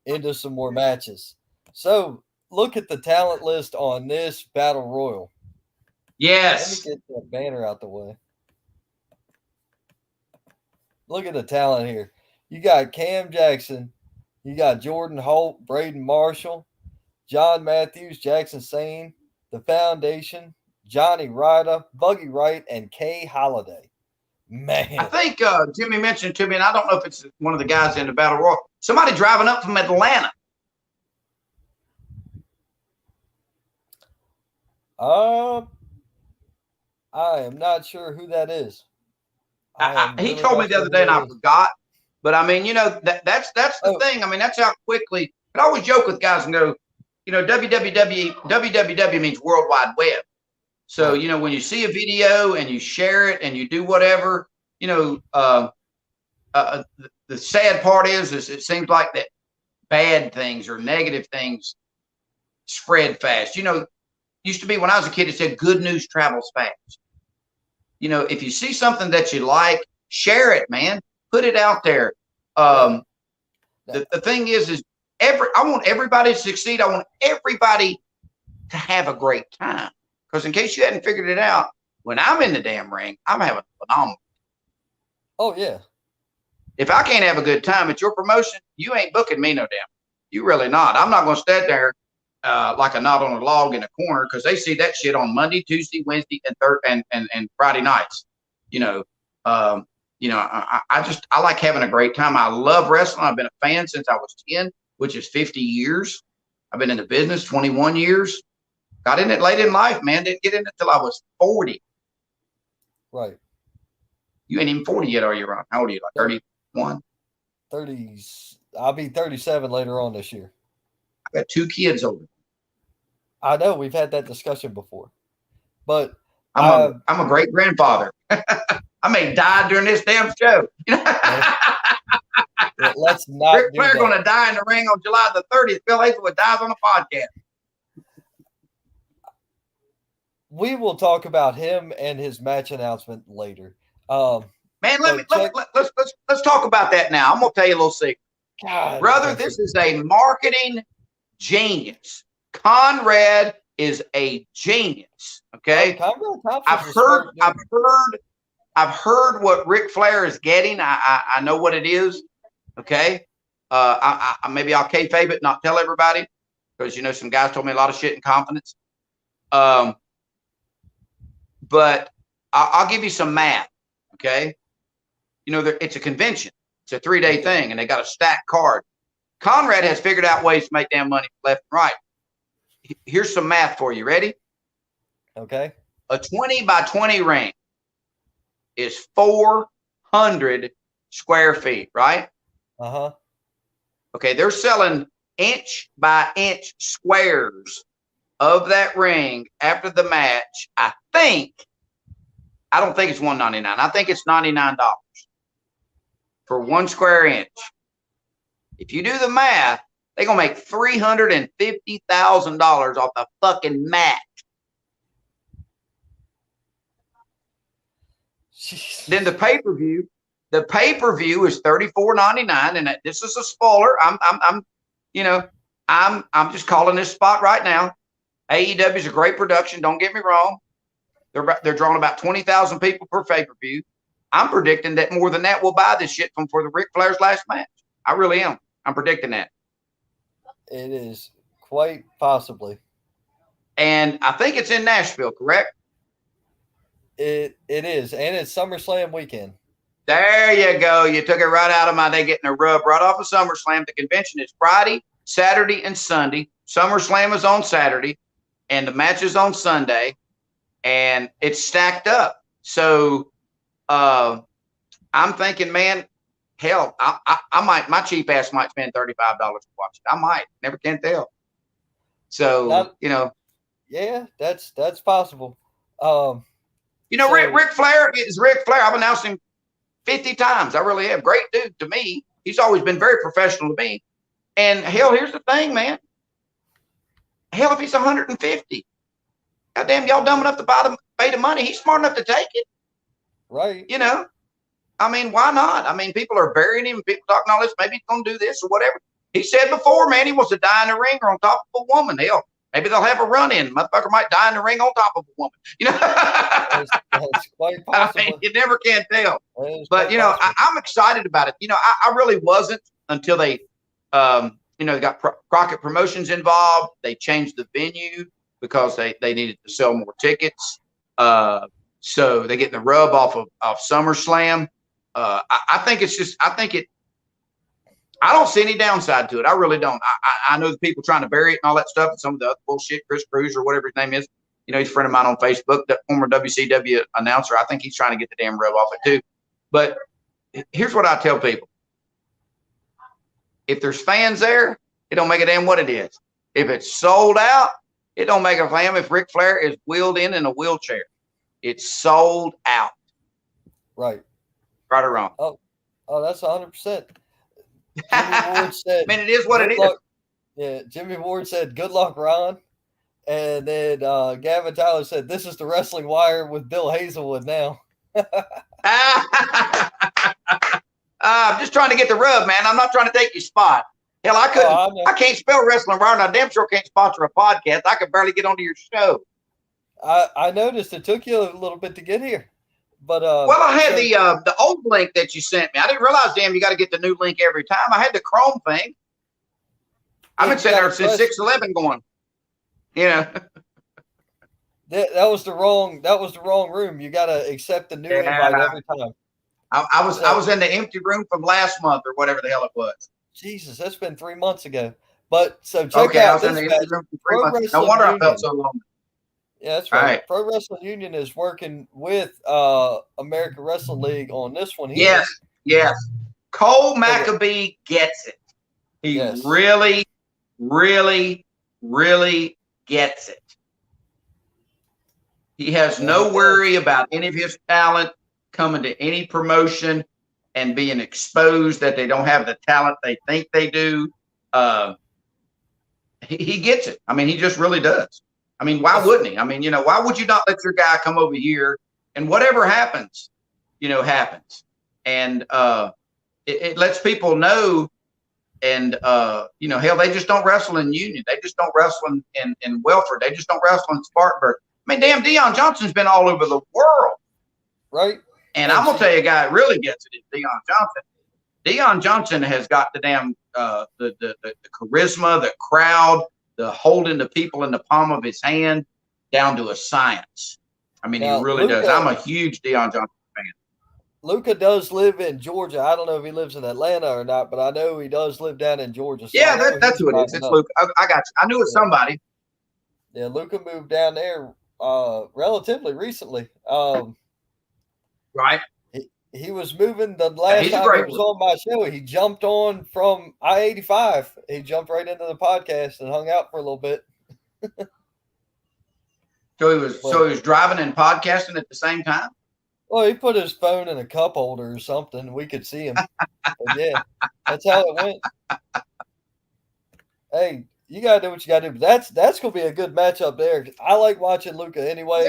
into some more matches. So, look at the talent list on this battle royal. Yes. Let me get that banner out the way. Look at the talent here. You got Cam Jackson. You got Jordan Holt, Braden Marshall, John Matthews, Jackson Sane, The Foundation, Johnny Ryder, Buggy Wright, and Kay Holiday. Man. I think Jimmy mentioned to me, and I don't know if it's one of the guys in the Battle Royal, somebody driving up from Atlanta. I am not sure who that is. He told me the other day, and I forgot. But I mean, that's the thing. I mean, that's how quickly. I always joke with guys and go, www means World Wide Web. So when you see a video and you share it and you do whatever, the sad part is it seems like that bad things or negative things spread fast. Used to be when I was a kid, it said good news travels fast. If you see something that you like, share it, man. Put it out there. The thing is I want everybody to succeed. I want everybody to have a great time. Because in case you hadn't figured it out, when I'm in the damn ring, I'm having a phenomenal. Oh, yeah. If I can't have a good time at your promotion, you ain't booking me no damn. You really not. I'm not going to stand there like a knot on a log in a corner because they see that shit on Monday, Tuesday, Wednesday, and Friday nights. I like having a great time. I love wrestling. I've been a fan since I was 10, which is 50 years. I've been in the business 21 years. Got in it late in life, man. Didn't get in it till I was 40. Right. You ain't even 40 yet, are you, Ron? How old are you? Like 31? 30. I'll be 37 later on this year. I got 2 kids older. I know we've had that discussion before, but I'm a great grandfather. I may die during this damn show. Let's not. Ric Flair going to die in the ring on July the 30th. Bill Hazelwood dies on the podcast. We will talk about him and his match announcement later. Man, let's talk about that now. I'm gonna tell you a little secret. God, brother. This is a marketing genius. Conrad is a genius. Okay, I've heard what Ric Flair is getting. I know what it is. Okay, maybe I'll kayfabe it, not tell everybody, because some guys told me a lot of shit in confidence. But I'll give you some math. Okay, it's a convention. It's a 3-day thing, and they got a stacked card. Conrad has figured out ways to make damn money left and right. Here's some math for you. Ready? Okay. A 20 by 20 ring is 400 square feet, right? Uh-huh. Okay, they're selling inch by inch squares of that ring after the match. I don't think it's $199. I think it's $99 for 1 square inch. If you do the math, they're going to make $350,000 off the fucking match. Jeez. Then the pay-per-view is $34.99, and this is a spoiler. I'm just calling this spot right now. AEW is a great production. Don't get me wrong. They're drawing about 20,000 people per pay-per-view. I'm predicting that more than that will buy this shit for the Ric Flair's last match. I really am. I'm predicting that. It is quite possibly. And I think it's in Nashville, correct? It is, and it's SummerSlam weekend. There you go. You took it right out of my day, getting a rub right off of SummerSlam. The convention is Friday, Saturday, and Sunday. SummerSlam is on Saturday, and the match is on Sunday, and it's stacked up. So I'm thinking, man, hell, I might, my cheap ass might spend $35 to watch it. I might. Never can tell. So, Yeah, that's possible. Ric Flair is Ric Flair. I've announced him 50 times. I really have. Great dude to me. He's always been very professional to me. And hell, here's the thing, man. Hell, if he's 150, goddamn, y'all dumb enough to pay the money. He's smart enough to take it. Right. I mean, why not? I mean, people are burying him. People talking all this. Maybe he's going to do this or whatever. He said before, man, he wants to die in the ring or on top of a woman. Hell, maybe they'll have a run-in. Motherfucker might die in the ring on top of a woman. You know, that's quite possible. I mean, you never can tell. But you know, I'm excited about it. You know, I really wasn't until they, you know, got Crockett Promotions involved. They changed the venue because they needed to sell more tickets. So they're getting the rub off of SummerSlam. I think it's just, I don't see any downside to it. I really don't. I know the people trying to bury it and all that stuff and some of the other bullshit, Chris Cruz or whatever his name is. You know, he's a friend of mine on Facebook, the former WCW announcer. I think he's trying to get the damn rub off it too. But here's what I tell people. If there's fans there, it don't make a damn what it is. If it's sold out, it don't make a damn if Ric Flair is wheeled in a wheelchair. It's sold out. Right. Right or wrong? Oh, that's 100%. Jimmy Ward said, man, it is what it is. Yeah, Jimmy Ward said, "Good luck, Ron." And then Gavin Tyler said, "This is the Wrestling Wire with Bill Hazelwood now." I'm just trying to get the rub, man. I'm not trying to take your spot. Hell, I couldn't. I can't spell Wrestling Wire, and I damn sure can't sponsor a podcast. I could barely get onto your show. I noticed it took you a little bit to get here, but well, I had the old link that you sent me. I didn't realize, damn, you got to get the new link every time. I had the Chrome thing. I've been sitting there since 6/11 going. You know, that was the wrong room. You got to accept the new invite every time. I was in the empty room from last month or whatever the hell it was. Jesus, that's been 3 months ago. But so check out I was in the empty room for 3 months. No wonder I felt so long. Yeah, that's right. Pro Wrestling Union is working with American Wrestling League on this one here. Yes. Cole Maccabee gets it. He really, really, really gets it. He has no worry about any of his talent coming to any promotion and being exposed that they don't have the talent they think they do. He gets it. I mean, he just really does. I mean, why wouldn't he? I mean, you know, why would you not let your guy come over here and whatever happens, you know, happens. And it lets people know. And, you know, hell, they just don't wrestle in Union. They just don't wrestle in Welford. They just don't wrestle in Spartanburg. I mean, damn, Deion Johnson's been all over the world. Right. And I'm going to tell you a guy that really gets it is Deion Johnson. Deion Johnson has got the damn the charisma, the crowd, the holding the people in the palm of his hand down to a science. I mean, he really does. I'm a huge Deion Johnson fan. Luca does live in Georgia. I don't know if he lives in Atlanta or not, but I know he does live down in Georgia. So yeah, that's who it is. It's Luca. I got you. I knew it was somebody. Yeah, Luca moved down there relatively recently. Right. He was moving the last time he was on my show. He jumped on from I-85. He jumped right into the podcast and hung out for a little bit. So he was driving and podcasting at the same time? Well, he put his phone in a cup holder or something. We could see him. But yeah, that's how it went. Hey, you gotta do what you gotta do. That's gonna be a good matchup there. I like watching Luca anyway.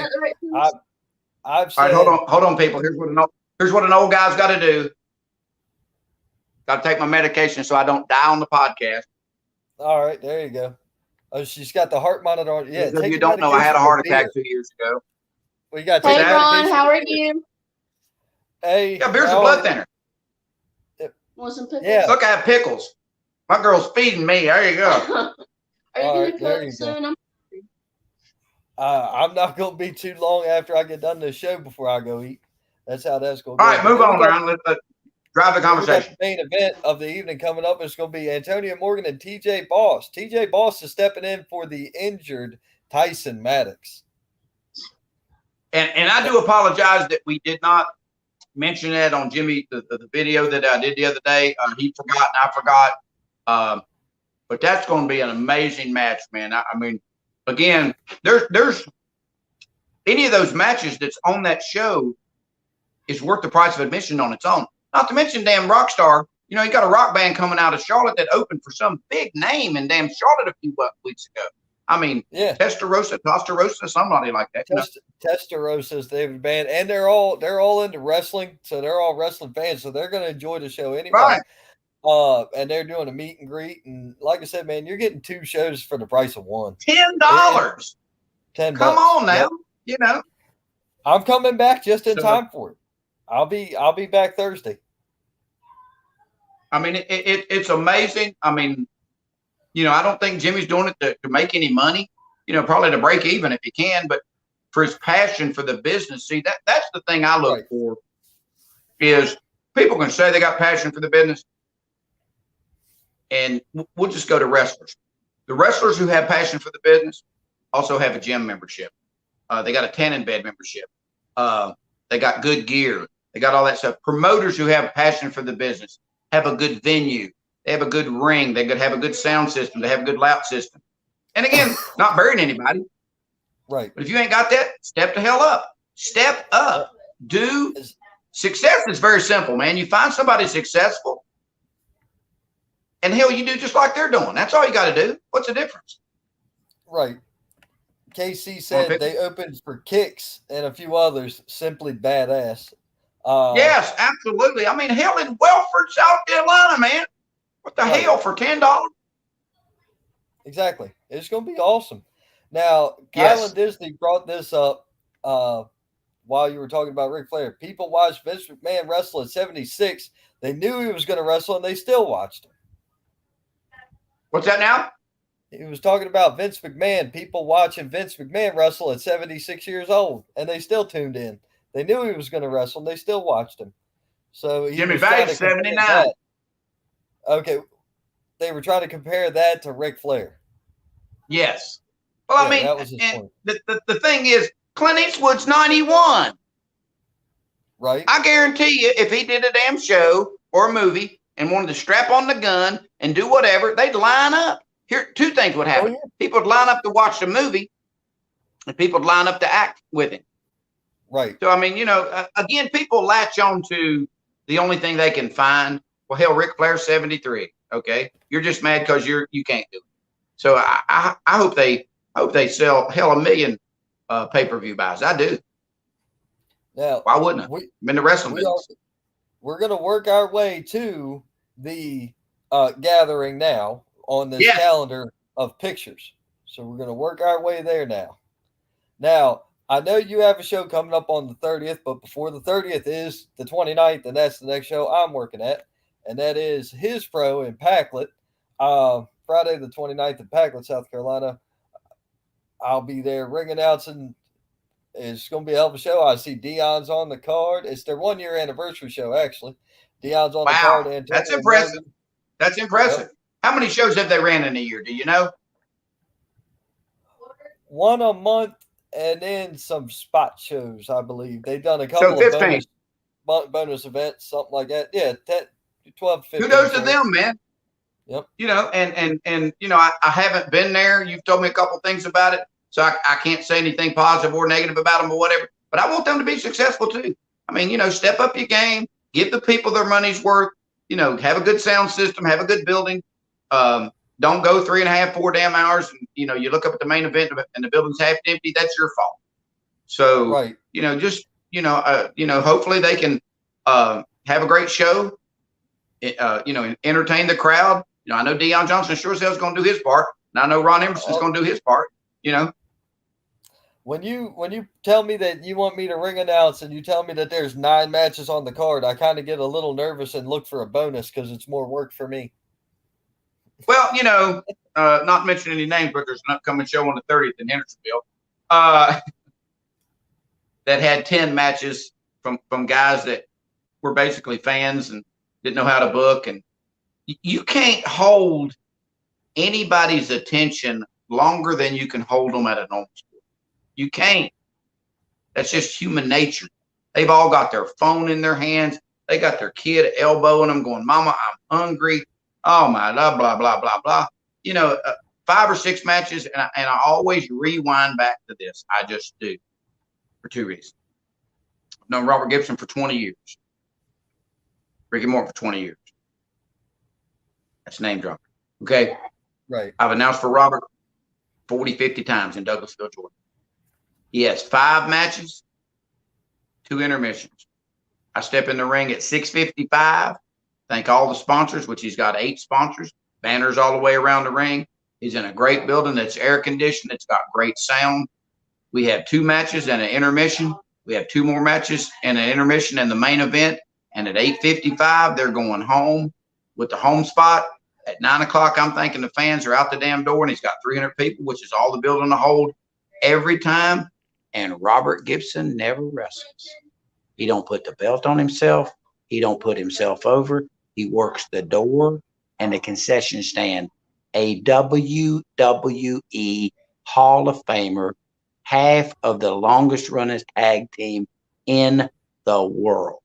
I've said, all right, hold on, people. Here's what an old guy's got to do. Got to take my medication so I don't die on the podcast. All right, there you go. Oh, she's got the heart monitor on. Yeah, if you don't know, I had a heart attack 2 years ago. Well, you got hey, Ron, how are you? Hey, yeah, beer's a blood thinner. Want some pickles? Yeah. Look, I have pickles. My girl's feeding me. There you go. Are you going to cook soon? I'm not going to be too long after I get done this show before I go eat. That's how that's going to go. All right, move on, Ron. Let's drive the conversation. The main event of the evening coming up is going to be Antonio Morgan and TJ Boss. TJ Boss is stepping in for the injured Tyson Maddox. And I do apologize that we did not mention that on Jimmy, the video that I did the other day. He forgot and I forgot. But that's going to be an amazing match, man. I mean, again, there's any of those matches that's on that show is worth the price of admission on its own. Not to mention damn Rockstar. You know, you got a rock band coming out of Charlotte that opened for some big name in damn Charlotte a few weeks ago. I mean, yeah, Testarossa, somebody like that. Testarosa's the band, and they're all into wrestling, so they're all wrestling fans, so they're going to enjoy the show anyway. Right. And they're doing a meet and greet. And like I said, man, you're getting 2 shows for the price of one. $10. $10. Come on now. Yep. You know. I'm coming back just in time for it. I'll be back Thursday. I mean, it's amazing. I mean, you know, I don't think Jimmy's doing it to make any money. You know, probably to break even if he can, but for his passion for the business. See, that's the thing I look for is people can say they got passion for the business, and we'll just go to wrestlers. The wrestlers who have passion for the business also have a gym membership. They got a tanning bed membership. They got good gear. They got all that stuff. Promoters who have passion for the business have a good venue. They have a good ring. They have a good sound system. They have a good loud system. And again, not burying anybody. Right. But if you ain't got that, step the hell up. Step up. Success is very simple, man. You find somebody successful, and hell, you do just like they're doing. That's all you got to do. What's the difference? Right. KC said they opened for Kicks and a few others. Simply badass. Yes, absolutely. I mean, hell, in Welford, South Carolina, man. What the hell for $10? Exactly. It's going to be awesome. Now, Kyle and Disney brought this up while you were talking about Ric Flair. People watched Vince McMahon wrestle at 76. They knew he was going to wrestle, and they still watched him. What's that now? He was talking about Vince McMahon. People watching Vince McMahon wrestle at 76 years old, and they still tuned in. They knew he was going to wrestle, and they still watched him. So Jimmy Bates, 79. Okay. They were trying to compare that to Ric Flair. Yes. Well, I mean, that was his point. The thing is, Clint Eastwood's 91. Right. I guarantee you, if he did a damn show or a movie and wanted to strap on the gun and do whatever, they'd line up. Here, 2 things would happen. Oh, yeah. People would line up to watch the movie, and people would line up to act with him. Right. So, I mean, you know, again, people latch on to the only thing they can find. Well, hell, Ric Flair's 73. Okay. You're just mad because you can't do it. So I hope they sell hell 1 million pay-per-view buys. I do. Now, why wouldn't I? I'm in the wrestling business. We're going to work our way to the gathering now on this calendar of pictures. So we're going to work our way there now. Now, I know you have a show coming up on the 30th, but before the 30th is the 29th, and that's the next show I'm working at, and that is His Pro in Packlet, Friday the 29th in Packlet, South Carolina. I'll be there ring announcing. It's going to be a hell of a show. I see Dion's on the card. It's their 1-year anniversary show, actually. Dion's on the card. And that's impressive. That's impressive. Yep. How many shows have they ran in a year? Do you know? 1 a month, and then some spot shows, I believe. They've done a couple of bonus events, something like that. Yeah, 12, 15. Kudos to them, man. Yep. You know, and you know, I haven't been there. You've told me a couple things about it, so I can't say anything positive or negative about them or whatever. But I want them to be successful too. I mean, you know, step up your game, give the people their money's worth. You know, have a good sound system, have a good building. Don't go 3.5, 4 damn hours. And, you know, you look up at the main event and the building's half empty. That's your fault. So, you know, just you know, hopefully they can have a great show. You know, entertain the crowd. You know, I know Dion Johnson sure as hell is going to do his part, and I know Ron Emerson's going to do his part. You know, when you tell me that you want me to ring announce and you tell me that there's 9 matches on the card, I kind of get a little nervous and look for a bonus because it's more work for me. Well, you know, not mention any names, but there's an upcoming show on the 30th in Hendersonville that had 10 matches from guys that were basically fans and didn't know how to book. And you can't hold anybody's attention longer than you can hold them at a normal sport. You can't. That's just human nature. They've all got their phone in their hands. They got their kid elbowing them going, Mama, I'm hungry. Oh, my, blah, blah, blah, blah, blah. You know, 5 or 6 matches, and I always rewind back to this. I just do for 2 reasons. I've known Robert Gibson for 20 years. Ricky Morton for 20 years. That's name dropping. Okay. Right. I've announced for Robert 40, 50 times in Douglasville, Georgia. He has 5 matches, 2 intermissions. I step in the ring at 6:55. Thank all the sponsors, which he's got 8 sponsors, banners all the way around the ring. He's in a great building that's air conditioned. It's got great sound. We have 2 matches and an intermission. We have 2 more matches and an intermission in the main event. And at 8:55, they're going home with the home spot. At 9 o'clock, I'm thinking the fans are out the damn door, and he's got 300 people, which is all the building to hold every time. And Robert Gibson never wrestles. He don't put the belt on himself. He don't put himself over. He works the door and the concession stand. A WWE Hall of Famer, half of the longest running tag team in the world.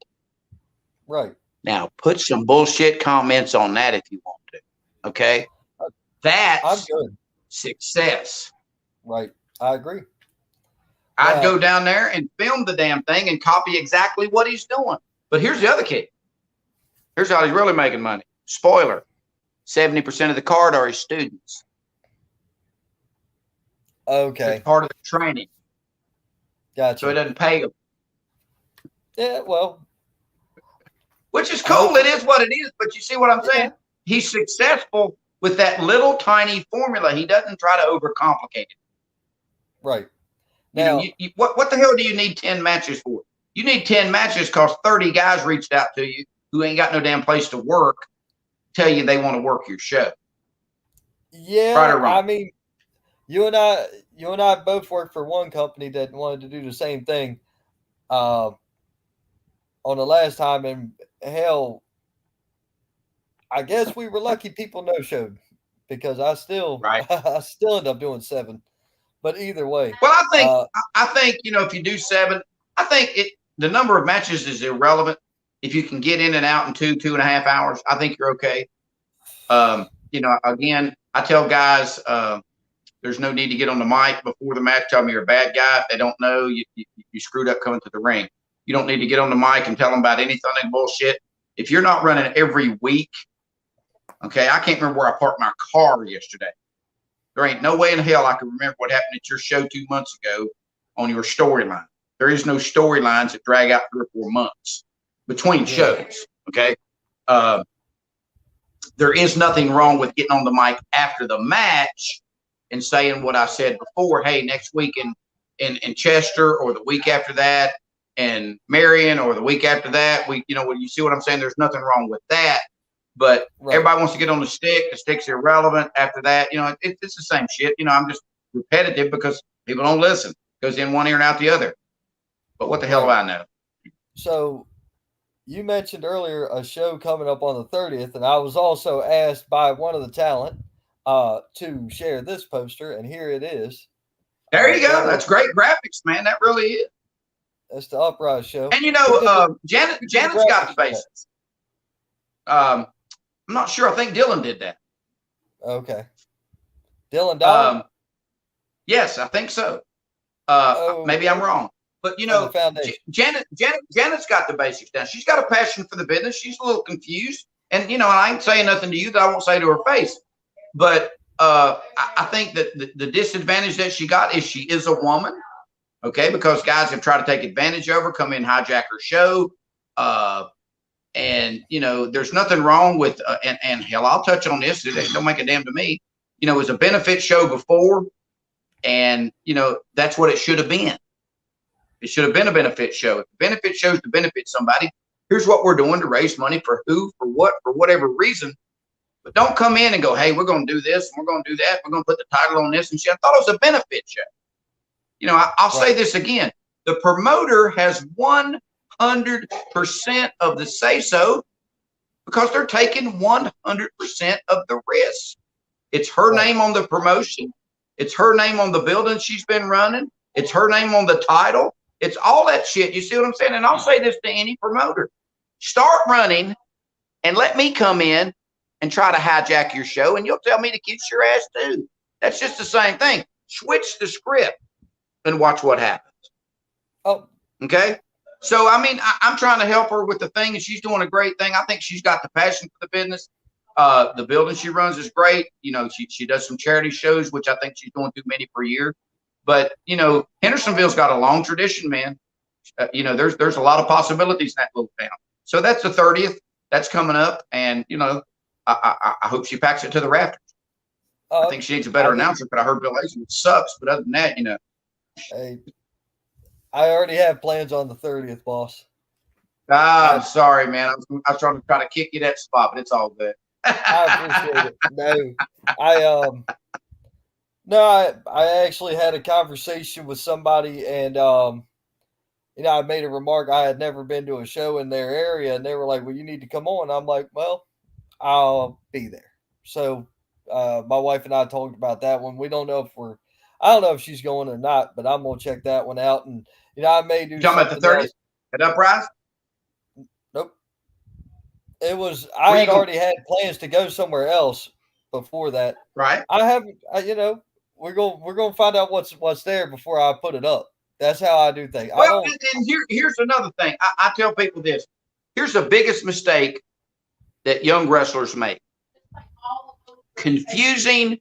Right. Now, put some bullshit comments on that if you want to. Okay? That's success. Right. I agree. I'd go down there and film the damn thing and copy exactly what he's doing. But here's the other key. Here's how he's really making money. Spoiler, 70% of the card are his students. Okay. It's part of the training. Gotcha. So it doesn't pay them. Yeah, well. Which is cool. It is what it is. But you see what I'm saying? He's successful with that little tiny formula. He doesn't try to overcomplicate it. Right. Now, what the hell do you need 10 matches for? You need 10 matches because 30 guys reached out to you who ain't got no damn place to work, tell you they want to work your show. Yeah, right or wrong? I mean, you and I both worked for one company that wanted to do the same thing on the last time, and hell, I guess we were lucky people no-showed because I still end up doing 7. But either way. Well, I think if you do 7, I think the number of matches is irrelevant. If you can get in and out in 2.5 hours, I think you're okay. Again, I tell guys there's no need to get on the mic before the match. Tell them you're a bad guy. If they don't know, you screwed up coming to the ring. You don't need to get on the mic and tell them about anything bullshit. If you're not running every week, okay, I can't remember where I parked my car yesterday. There ain't no way in hell I can remember what happened at your show 2 months ago on your storyline. There is no storylines that drag out 3 or 4 months between shows, okay? There is nothing wrong with getting on the mic after the match and saying what I said before. Hey, next week in Chester, or the week after that in Marion, or the week after that, when you see what I'm saying, there's nothing wrong with that. But everybody wants to get on the stick. The stick's irrelevant after that. It's the same shit. I'm just repetitive because people don't listen. Goes in one ear and out the other. But what the hell do I know? So you mentioned earlier a show coming up on the 30th, and I was also asked by one of the talent to share this poster, and here it is. There you go. That's great graphics, man. That really is. That's the Uprise show. And Janet's got the basics. I'm not sure. I think Dylan did that. Okay. Dylan Dolan? Yes, I think so. Maybe I'm wrong. But, Janet's got the basics down. She's got a passion for the business. She's a little confused. And, I ain't saying nothing to you that I won't say to her face. But I think that the disadvantage that she got is she is a woman. Okay, because guys have tried to take advantage of her, come in, hijack her show. And, there's nothing wrong with, and hell, I'll touch on this. It don't make a damn to me. It was a benefit show before, and, that's what it should have been. It should have been a benefit show. If the benefit show is to benefit somebody, here's what we're doing to raise money for who, for what, for whatever reason. But don't come in and go, hey, we're going to do this, and we're going to do that. We're going to put the title on this and shit. I thought it was a benefit show. I'll say this again. The promoter has 100% of the say-so because they're taking 100% of the risk. It's her name on the promotion. It's her name on the building she's been running. It's her name on the title. It's all that shit. You see what I'm saying? And I'll say this to any promoter. Start running and let me come in and try to hijack your show, and you'll tell me to kiss your ass too. That's just the same thing. Switch the script and watch what happens. Oh, okay. So, I'm trying to help her with the thing, and she's doing a great thing. I think she's got the passion for the business. The building she runs is great. She does some charity shows, which I think she's doing too many per year. But, Hendersonville's got a long tradition, man. There's a lot of possibilities in that little town. So that's the 30th. that's coming up, and I hope she packs it to the rafters. I think she needs a better announcer, but I heard Bill Hazelwood sucks. But other than that, hey, I already have plans on the 30th, boss. I'm sorry, man. I was trying to kick you that spot, but it's all good. I appreciate it. I actually had a conversation with somebody, and I made a remark. I had never been to a show in their area, and they were like, "Well, you need to come on." I'm like, "Well, I'll be there." So my wife and I talked about that one. I don't know if she's going or not, but I'm gonna check that one out. And I may do. You talking about the 30th at Uprise? Nope. It was. I had already had plans to go somewhere else before that. Right. I haven't. We're gonna find out what's there before I put it up. That's how I do things. Well, and here's another thing. I tell people this. Here's the biggest mistake that young wrestlers make: confusing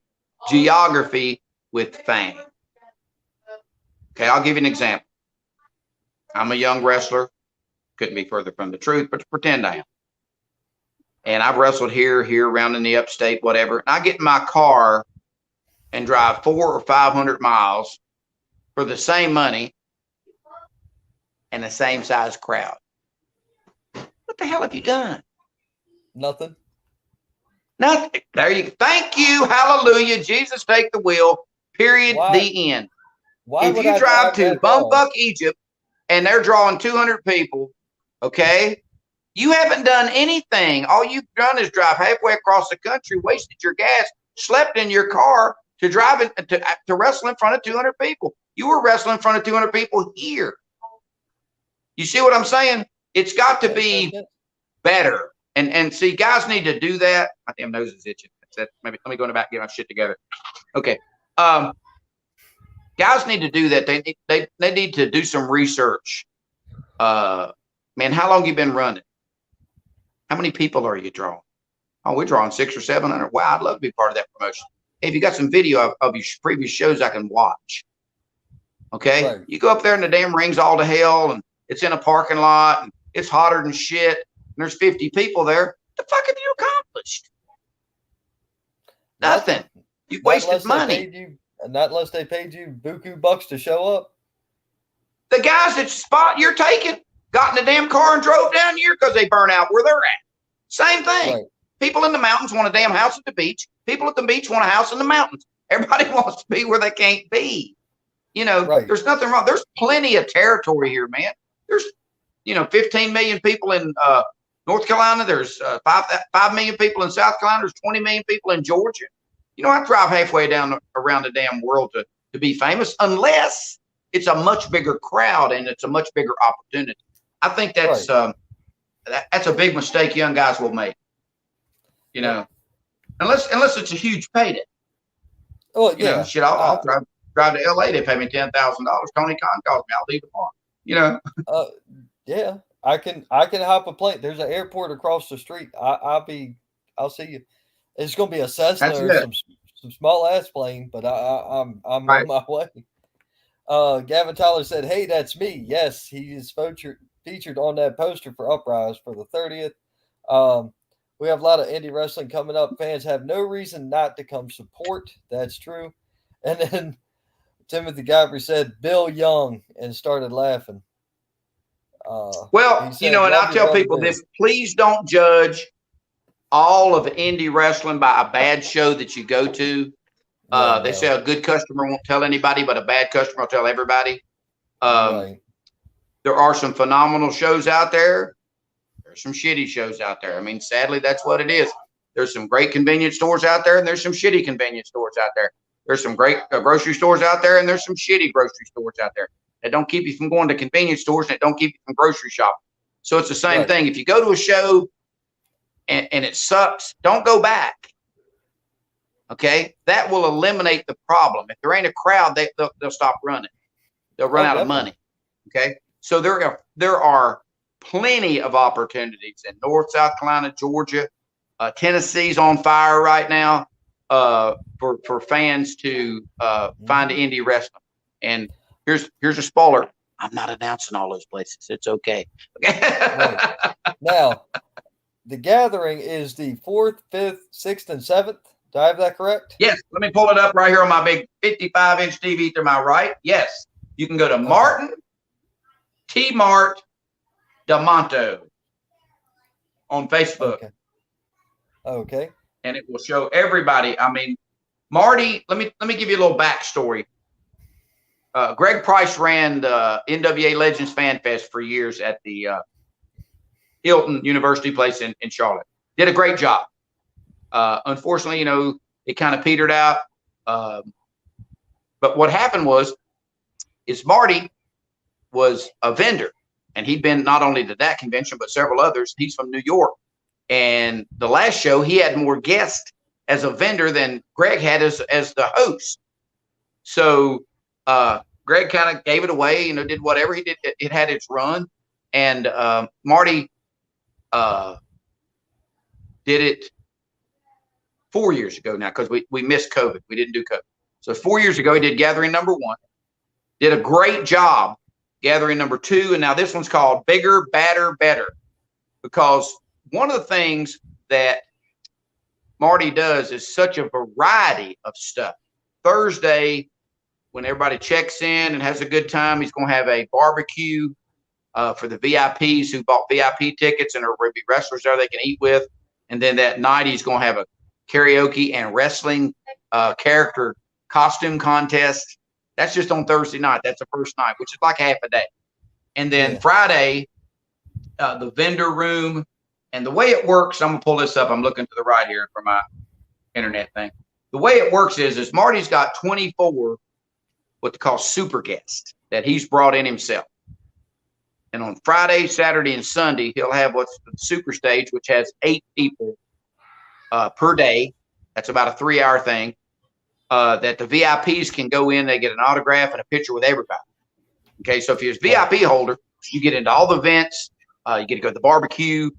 geography with fame. Okay, I'll give you an example. I'm a young wrestler. Couldn't be further from the truth, but pretend I am. And I've wrestled here, around in the upstate, whatever. And I get in my car and drive 400 or 500 miles for the same money and the same size crowd. What the hell have you done? Nothing. Nothing. There you go. Thank you. Hallelujah. Jesus, take the wheel. Period. The end. If you drive to Bumfuck, Egypt, and they're drawing 200 people, okay, you haven't done anything. All you've done is drive halfway across the country, wasted your gas, slept in your car to drive to wrestle in front of 200 people. You were wrestling in front of 200 people here. You see what I'm saying? It's got to be better. And see, guys need to do that. My damn nose is itching. Maybe let me go in the back and get my shit together. Okay. Guys need to do that. They need to do some research. Man, how long you been running? How many people are you drawing? Oh, we're drawing 600 or 700. Wow, I'd love to be part of that promotion. Hey, if you got some video of your previous shows I can watch. Okay. Right. You go up there and the damn ring's all to hell, and it's in a parking lot, and it's hotter than shit, and there's 50 people there. What the fuck have you accomplished? Nothing. You wasted money. Not unless they paid you buku bucks to show up. The guys that spot you're taking got in the damn car and drove down here because they burn out where they're at. Same thing. Right. People in the mountains want a damn house at the beach. People at the beach want a house in the mountains. Everybody wants to be where they can't be. Right. There's nothing wrong. There's plenty of territory here, man. There's, 15 million people in North Carolina. There's 5 million people in South Carolina. There's 20 million people in Georgia. You don't have to drive halfway around the damn world to be famous, unless it's a much bigger crowd and it's a much bigger opportunity. I think that's that's a big mistake young guys will make. Unless it's a huge payday. Oh yeah, shit. I'll drive to LA. They pay me $10,000. Tony Khan calls me. I'll leave tomorrow. Yeah, I can hop a plane. There's an airport across the street. I'll see you. It's gonna be a Cessna or some small ass plane, but I'm right on my way. Gavin Tyler said, "Hey, that's me." Yes, he is featured on that poster for Uprise for the 30th. We have a lot of indie wrestling coming up. Fans have no reason not to come support. That's true. And then Timothy Godfrey said, "Bill Young," and started laughing. Well, and I tell people this: please don't judge all of indie wrestling by a bad show that you go to. They say a good customer won't tell anybody, but a bad customer will tell everybody. There are some phenomenal shows out there. There's some shitty shows out there. I mean, sadly, that's what it is. There's some great convenience stores out there, and there's some shitty convenience stores out there. There's some great grocery stores out there, and there's some shitty grocery stores out there that don't keep you from going to convenience stores, and that don't keep you from grocery shopping. So it's the same thing. If you go to a show and it sucks, don't go back. Okay, that will eliminate the problem. If there ain't a crowd, they'll stop running. They'll run out of money. Okay, so there are plenty of opportunities in North, South Carolina, Georgia, Tennessee's on fire right now for fans to find indie wrestling. And here's a spoiler: I'm not announcing all those places. It's okay. Right. Now, the gathering is the 4th, 5th, 6th, and 7th. Do I have that correct? Yes. Let me pull it up right here on my big 55-inch TV to my right. Yes. You can go to Martin T. Mart DeMonto on Facebook. Okay. And it will show everybody. I mean, Marty, let me give you a little backstory. Greg Price ran the NWA Legends Fan Fest for years at the Hilton University place in Charlotte. Did a great job. Unfortunately, you know, it kind of petered out. But what happened is Marty was a vendor, and he'd been not only to that convention, but several others. He's from New York. And the last show, he had more guests as a vendor than Greg had as the host. So Greg kind of gave it away, you know, did whatever he did. It had its run. And Marty did it 4 years ago now, because we missed COVID. We didn't do COVID. So 4 years ago, he did gathering number 1. Did a great job gathering number 2. And now this one's called Bigger, Badder, Better. Because one of the things that Marty does is such a variety of stuff. Thursday, when everybody checks in and has a good time, he's going to have a barbecue for the VIPs who bought VIP tickets and are going to be wrestlers there they can eat with. And then that night, he's going to have a karaoke and wrestling character costume contest. That's just on Thursday night. That's the first night, which is like half a day. And then Friday, the vendor room. And the way it works, I'm going to pull this up. I'm looking to the right here for my internet thing. The way it works is Marty's got 24 what they call super guests that he's brought in himself. And on Friday, Saturday, and Sunday, he'll have what's the super stage, which has 8 people per day. That's about a 3-hour thing that the VIPs can go in. They get an autograph and a picture with everybody. Okay, so if you're a VIP holder, you get into all the events. You get to go to the barbecue.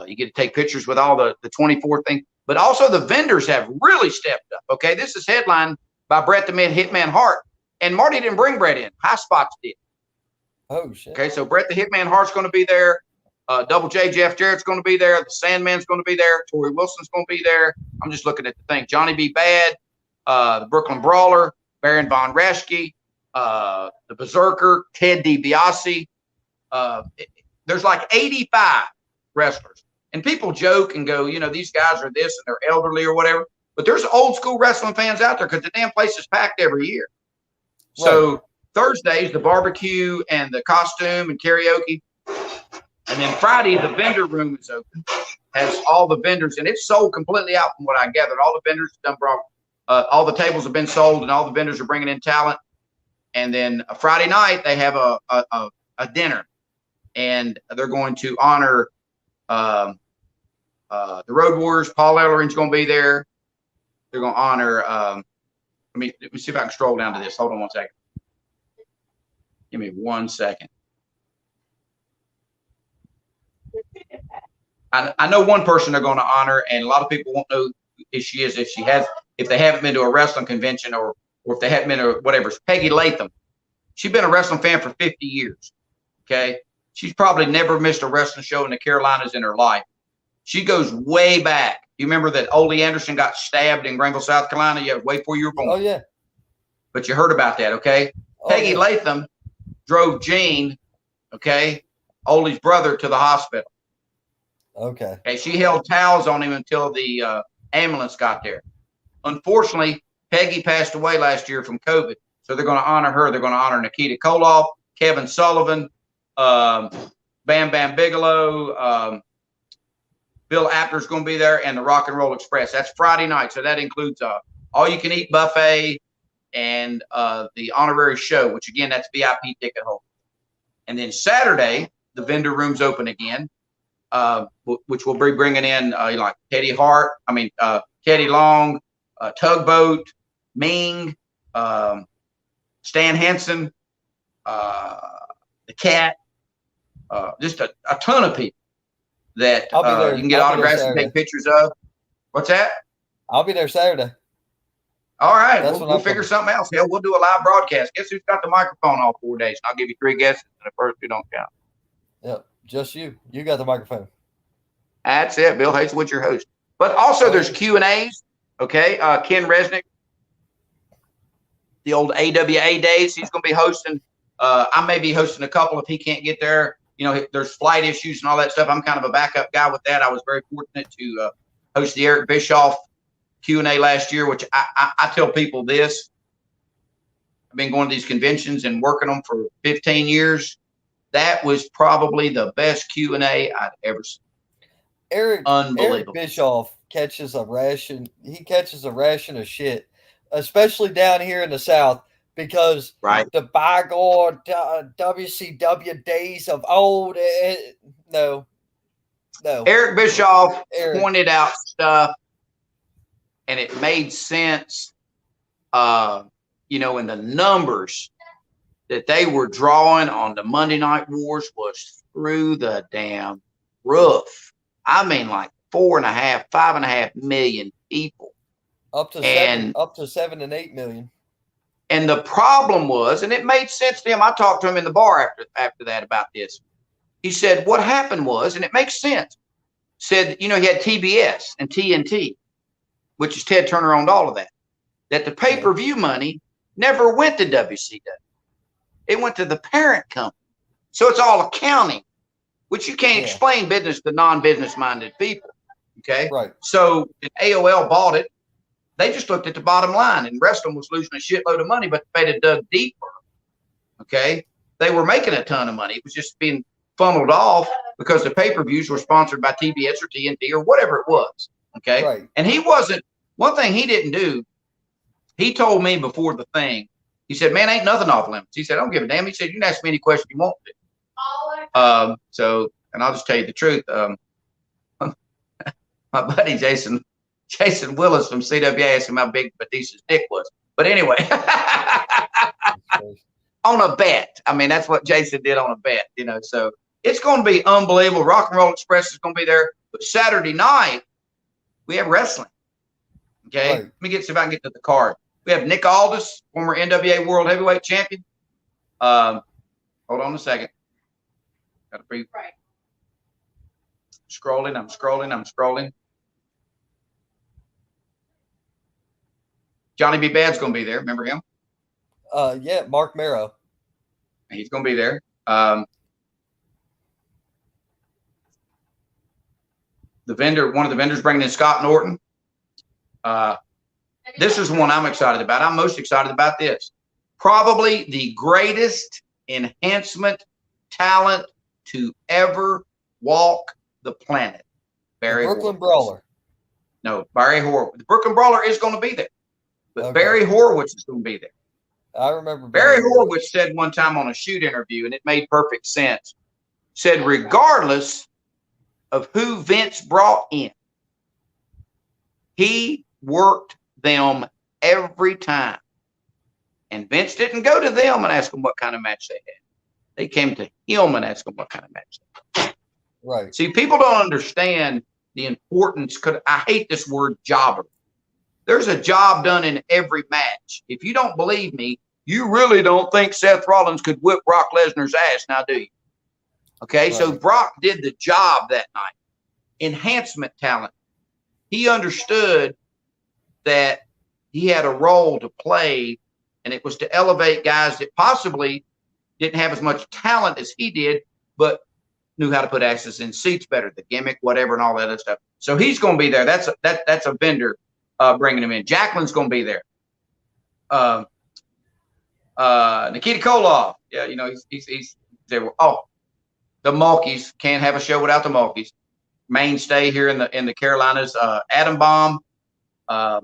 You get to take pictures with all the 24 things. But also the vendors have really stepped up. Okay, this is headlined by Bret the Hitman Hart. And Marty didn't bring Bret in. High Spots did. Oh, shit. Okay, so Bret the Hitman Hart's going to be there. Double J Jeff Jarrett's going to be there. The Sandman's going to be there. Torrie Wilson's going to be there. I'm just looking at the thing. Johnny B. Bad, the Brooklyn Brawler, Baron Von Raschke, the Berserker, Ted DiBiase. There's like 85 wrestlers. And people joke and go, you know, these guys are this and they're elderly or whatever. But there's old school wrestling fans out there because the damn place is packed every year. Right. So Thursdays, the barbecue and the costume and karaoke. And then Friday, the vendor room is open. Has all the vendors, and it's sold completely out from what I gathered. All the vendors done brought, all the tables have been sold, and all the vendors are bringing in talent. And then Friday night, they have a dinner, and they're going to honor the Road Warriors. Paul Ellering's going to be there. They're going to honor. Let me see if I can scroll down to this. Hold on one second. Give me 1 second. I know one person they're going to honor, and a lot of people won't know who she is if they haven't been to a wrestling convention or if they haven't been to whatever. It's Peggy Latham. She's been a wrestling fan for 50 years. Okay. She's probably never missed a wrestling show in the Carolinas in her life. She goes way back. You remember that Ole Anderson got stabbed in Greenville, South Carolina? Yeah, way before you were born. Oh, yeah. But you heard about that, okay? Oh, Peggy Latham drove Gene, okay, Ole's brother, to the hospital. Okay. Okay, she held towels on him until the ambulance got there. Unfortunately, Peggy passed away last year from COVID, so they're going to honor her. They're going to honor Nikita Koloff, Kevin Sullivan, Bam Bam Bigelow, Bill Apter's going to be there, and the Rock and Roll Express. That's Friday night, so that includes all-you-can-eat buffet and the honorary show, which, again, that's VIP ticket holder. And then Saturday, the vendor room's open again, which will be bringing in like Teddy Long, Tugboat, Ming, Stan Hansen, the Cat, just a ton of people that you can get autographs and take pictures of. What's that? I'll be there Saturday. All right, we'll figure something else. Hell, we'll do a live broadcast. Guess who's got the microphone all 4 days? I'll give you 3 guesses, and the first 2 don't count. Yep, just you. You got the microphone. That's it. Bill Hazelwood, your host. But also there's Q&As. Okay. Ken Resnick, the old AWA days, he's going to be hosting. I may be hosting a couple if he can't get there. You know, there's flight issues and all that stuff. I'm kind of a backup guy with that. I was very fortunate to host the Eric Bischoff Q&A last year, which I tell people this. I've been going to these conventions and working them for 15 years. That was probably the best Q&A I'd ever seen. Eric Bischoff catches a ration. He catches a ration of shit, especially down here in the South, because the bygone WCW days of old. No. Eric Bischoff pointed out stuff, and it made sense. You know, and the numbers that they were drawing on the Monday Night Wars was through the damn roof. I mean, like 5.5 million people. Up to 7 and 8 million. And the problem was, and it made sense to him. I talked to him in the bar after that about this. He said, what happened was, and it makes sense, said, you know, he had TBS and TNT, which is Ted Turner owned all of that, that the pay-per-view money never went to WCW. It went to the parent company. So it's all accounting, which you can't explain business to non-business minded people. Okay. Right. So if AOL bought it, they just looked at the bottom line, and wrestling was losing a shitload of money, but if they'd have dug deeper, okay, they were making a ton of money. It was just being funneled off because the pay-per-views were sponsored by TBS or TNT or whatever it was. Okay. Right. And he wasn't, one thing he didn't do, he told me before the thing, he said, man, ain't nothing off limits. He said, I don't give a damn. He said, you can ask me any question you want to. So, and I'll just tell you the truth. My buddy Jason Willis from CWA asked him how big Batista's dick was. But anyway, on a bet. I mean, that's what Jason did on a bet, you know. So it's going to be unbelievable. Rock and Roll Express is going to be there. But Saturday night, we have wrestling. Okay. Right. Let me see if I can get to the card. We have Nick Aldis, former NWA World Heavyweight Champion. Hold on a second. Got to be right. I'm scrolling. Johnny B. Bad's going to be there. Remember him? Yeah, Mark Marrow. He's going to be there. One of the vendors bringing in Scott Norton. This is one I'm excited about. I'm most excited about this. Probably the greatest enhancement talent to ever walk the planet. Barry Brooklyn Brawler. No, Barry Horowitz. The Brooklyn Brawler is going to be there. But Barry Horowitz is going to be there. I remember Barry Horowitz said one time on a shoot interview, and it made perfect sense, said regardless of who Vince brought in, he worked them every time. And Vince didn't go to them and ask them what kind of match they had. They came to him and asked them what kind of match they had. Right. See, people don't understand the importance. I hate this word jobber. There's a job done in every match. If you don't believe me, you really don't think Seth Rollins could whip Brock Lesnar's ass now, do you? Okay, right. So Brock did the job that night. Enhancement talent. He understood that he had a role to play, and it was to elevate guys that possibly didn't have as much talent as he did, but knew how to put asses in seats better, the gimmick, whatever, and all that other stuff. So he's going to be there. That's a vendor bringing him in. Jacqueline's going to be there. Nikita Koloff. Yeah, you know, he's there. Oh, the Malkies. Can't have a show without the Malkies. Mainstay here in the Carolinas. Adam Bomb. Like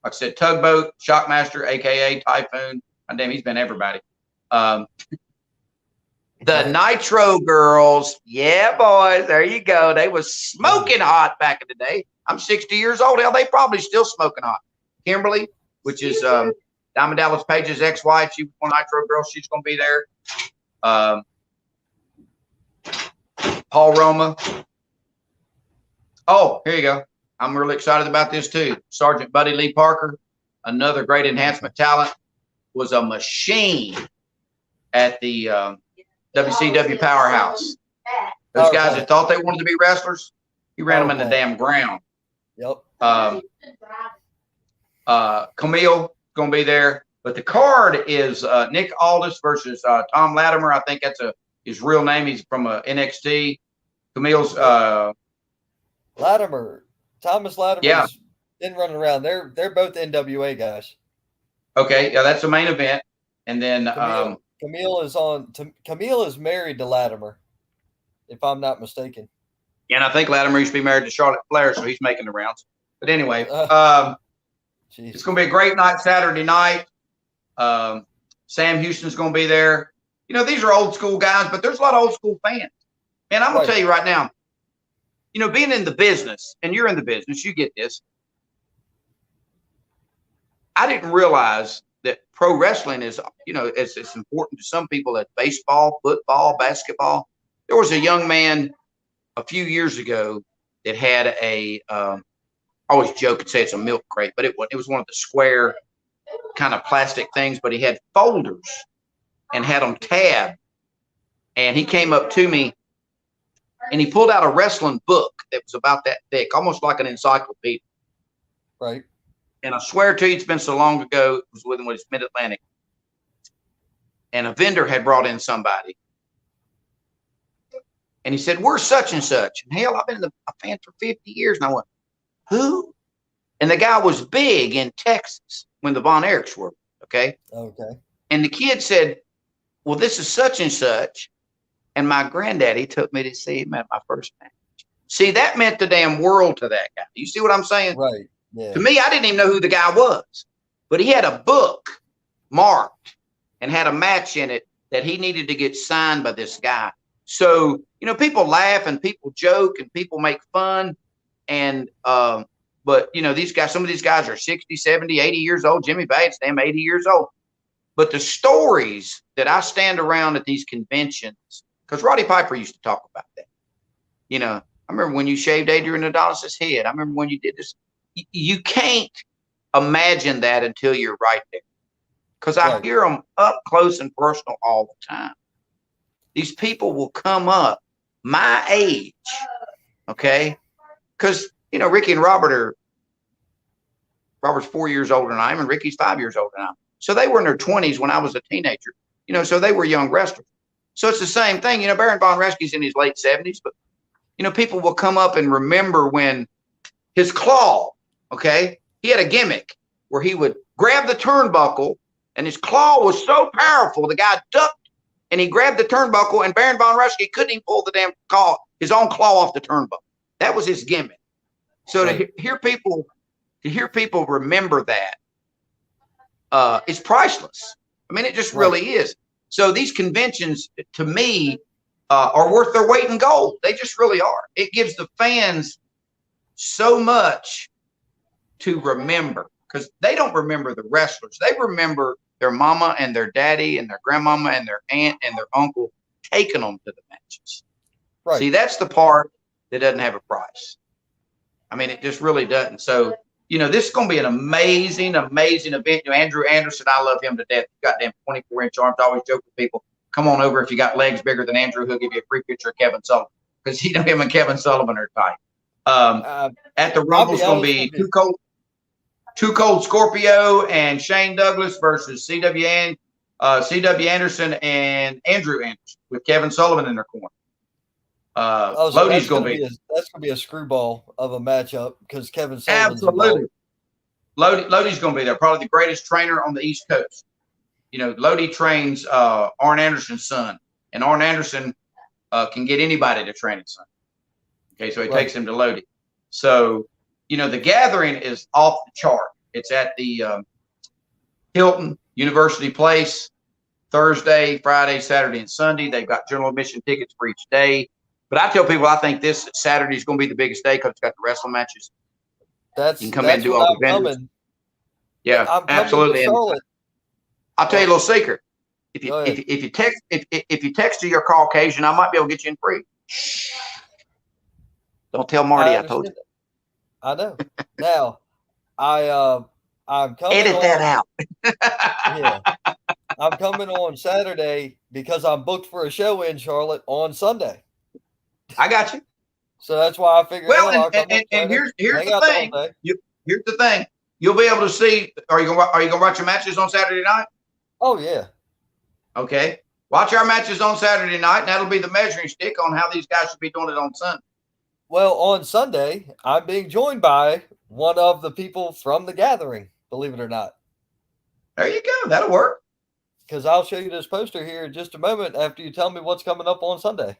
I said, Tugboat, Shockmaster, aka Typhoon. God damn, he's been everybody. The Nitro Girls. Yeah, boys. There you go. They was smoking hot back in the day. I'm 60 years old. Hell, they probably still smoking hot. Kimberly, which is Diamond Dallas Page's ex-wife. She was one Nitro Girl. She's going to be there. Paul Roma. Oh, here you go. I'm really excited about this too. Sergeant Buddy Lee Parker, another great enhancement talent, was a machine at the WCW Powerhouse. Those guys that thought they wanted to be wrestlers, He ran them in the damn ground. Yep. Camille going to be there. But the card is Nick Aldis versus Tom Latimer. I think that's his real name. He's from NXT. Camille's Latimer. Thomas Latimer's Yeah. been running around. They're both NWA guys. Okay, yeah, that's the main event. And then Camille is married to Latimer, if I'm not mistaken. and I think Latimer used to be married to Charlotte Flair, so he's making the rounds. But anyway, it's going to be a great night Saturday night. Sam Houston's going to be there. You know, these are old school guys, but there's a lot of old school fans. And I'm going to tell you right now, you know, being in the business, and you're in the business, you get this. I didn't realize that pro wrestling is, you know, it's important to some people as baseball, football, basketball. There was a young man a few years ago that had I always joke and say it's a milk crate, but it was one of the square kind of plastic things, but he had folders and had them tabbed. And he came up to me and he pulled out a wrestling book that was about that thick, almost like an encyclopedia. Right. And I swear to you, it's been so long ago, it was with him with his Mid-Atlantic. And a vendor had brought in somebody. And he said, we're such and such. And hell, I've been a fan for 50 years. And I went, who? And the guy was big in Texas when the Von Erichs were. Okay. Okay. And the kid said, well, this is such and such. And my granddaddy took me to see him at my first match. See, that meant the damn world to that guy. You see what I'm saying? Right. Yeah. To me, I didn't even know who the guy was, but he had a book marked and had a match in it that he needed to get signed by this guy. So, you know, people laugh and people joke and people make fun. And, but you know, these guys, some of these guys are 60, 70, 80 years old. Jimmy Bates, damn 80 years old. But the stories that I stand around at these conventions, because Roddy Piper used to talk about that. You know, I remember when you shaved Adrian Adonis's head. I remember when you did this. You can't imagine that until you're right there. Because I hear them up close and personal all the time. These people will come up my age, okay? Because, you know, Ricky and Robert's 4 years older than I am, and Ricky's 5 years older than I am. So they were in their 20s when I was a teenager, you know, so they were young wrestlers. So it's the same thing. You know, Baron Von Raschke's in his late 70s, but, you know, people will come up and remember when his claw, okay, he had a gimmick where he would grab the turnbuckle and his claw was so powerful, the guy ducked and he grabbed the turnbuckle and Baron Von Raschke couldn't even pull the damn claw, his own claw off the turnbuckle. That was his gimmick. So to hear people remember that is priceless. I mean, it just really is. So these conventions, to me, are worth their weight in gold. They just really are. It gives the fans so much to remember because they don't remember the wrestlers. They remember their mama and their daddy and their grandmama and their aunt and their uncle taking them to the matches. Right. See, that's the part that doesn't have a price. I mean, it just really doesn't. So, you know, this is going to be an amazing, amazing event. You know, Andrew Anderson, I love him to death. He's got damn 24-inch arms. I always joke with people, come on over. If you got legs bigger than Andrew, he'll give you a free picture of Kevin Sullivan because him and Kevin Sullivan are tight. At the Rumble's going to be Too Cold Scorpio and Shane Douglas versus C.W. Anderson and Andrew Anderson with Kevin Sullivan in their corner. Lodi's going to be that's going to be a screwball of a matchup because Kevin Sullivan's absolutely. Lodi's going to be there, probably the greatest trainer on the East Coast. You know, Lodi trains Arn Anderson's son, and Arn Anderson can get anybody to train his son. Okay, so he takes him to Lodi. So, you know, the gathering is off the chart. It's at the Hilton University Place, Thursday, Friday, Saturday, and Sunday. They've got general admission tickets for each day. But I tell people I think this Saturday is going to be the biggest day because it's got the wrestling matches. You can come in and do all the vendors. Yeah, absolutely. I'll tell you a little secret. If you text to your Caucasian, I might be able to get you in free. Don't tell Marty I told you. I know. Now, I'm coming. Edit that out. Yeah, I'm coming on Saturday because I'm booked for a show in Charlotte on Sunday. I got you. So that's why I figured. Well, I'll come and here's hang the out the thing. whole day. Here's the thing. You'll be able to see. Are you gonna watch your matches on Saturday night? Oh yeah. Okay. Watch our matches on Saturday night, and that'll be the measuring stick on how these guys should be doing it on Sunday. Well, on Sunday, I'm being joined by one of the people from the gathering, believe it or not. There you go. That'll work. Because I'll show you this poster here in just a moment after you tell me what's coming up on Sunday.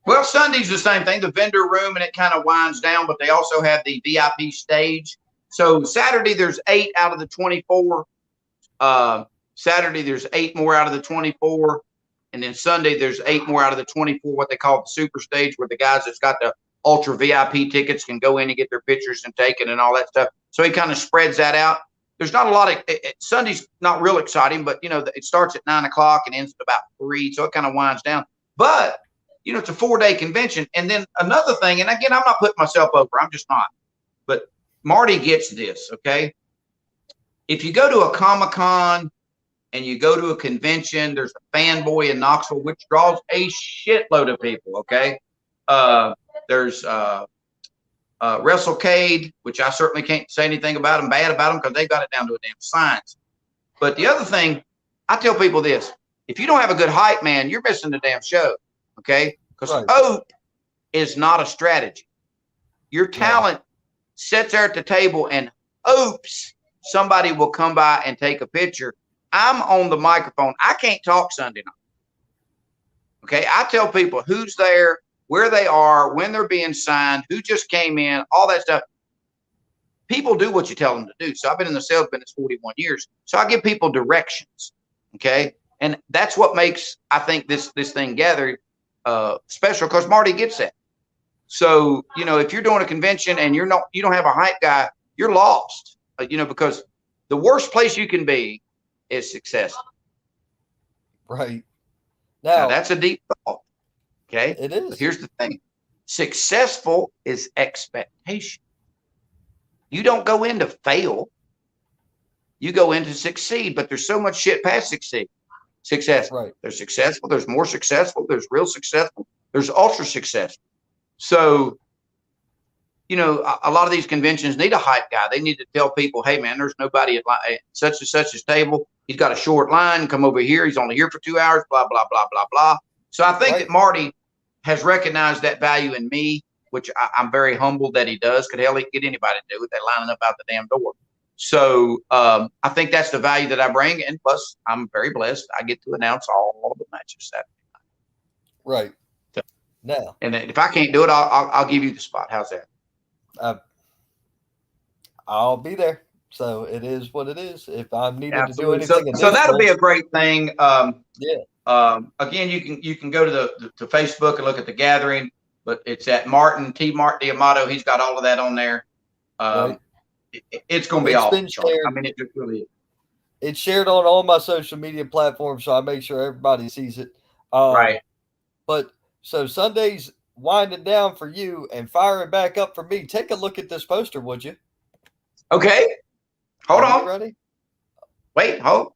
Well, Sunday's the same thing, the vendor room, and it kind of winds down, but they also have the VIP stage. So Saturday, there's 8 out of the 24. Saturday, there's 8 more out of the 24. And then Sunday, there's 8 more out of the 24, what they call the super stage, where the guys that's got the ultra VIP tickets can go in and get their pictures and taken and all that stuff. So he kind of spreads that out. There's not a lot of Sunday's not real exciting, but it starts at 9 o'clock and ends at about 3. So it kind of winds down. But it's a 4-day convention. And then another thing, and again, I'm not putting myself over. I'm just not. But Marty gets this, okay? If you go to a Comic-Con and you go to a convention, there's a fanboy in Knoxville, which draws a shitload of people, okay? There's WrestleCade, which I certainly can't say anything about them, bad about them, because they've got it down to a damn science. But the other thing, I tell people this. If you don't have a good hype man, you're missing the damn show. Okay, because hope is not a strategy. Your talent sits there at the table and hopes somebody will come by and take a picture. I'm on the microphone. I can't talk Sunday night. Okay, I tell people who's there, where they are, when they're being signed, who just came in, all that stuff. People do what you tell them to do. So I've been in the sales business 41 years. So I give people directions. Okay, and that's what makes, I think, this thing gathered special, because Marty gets that. So if you're doing a convention and you don't have a hype guy, you're lost. Because the worst place you can be is successful. Right. Now that's a deep thought. Okay, it is. But here's the thing: successful is expectation. You don't go in to fail. You go in to succeed. But there's so much shit past success. Right. There's successful. There's more successful. There's real successful. There's ultra successful. So, a lot of these conventions need a hype guy. They need to tell people, hey, man, there's nobody at such and such a table. He's got a short line. Come over here. He's only here for 2 hours, blah, blah, blah, blah, blah. So I think that Marty has recognized that value in me, which I'm very humbled that he does. Could hell, he get anybody to do it. They're lining up out the damn door. So I think that's the value that I bring. And plus, I'm very blessed. I get to announce all of the matches Saturday night. Right. So, now. And if I can't do it, I'll give you the spot. How's that? I'll be there. So it is what it is. If I'm needed to do anything. So that'll be a great thing. Again, you can go to Facebook and look at the gathering, but it's at Martin D'Amato. He's got all of that on there. It's going to be awesome. I mean, it just really is. It's shared on all my social media platforms, so I make sure everybody sees it. Right. But so Sunday's winding down for you and firing back up for me. Take a look at this poster, would you? Okay. Hold on. Ready? Wait, hold.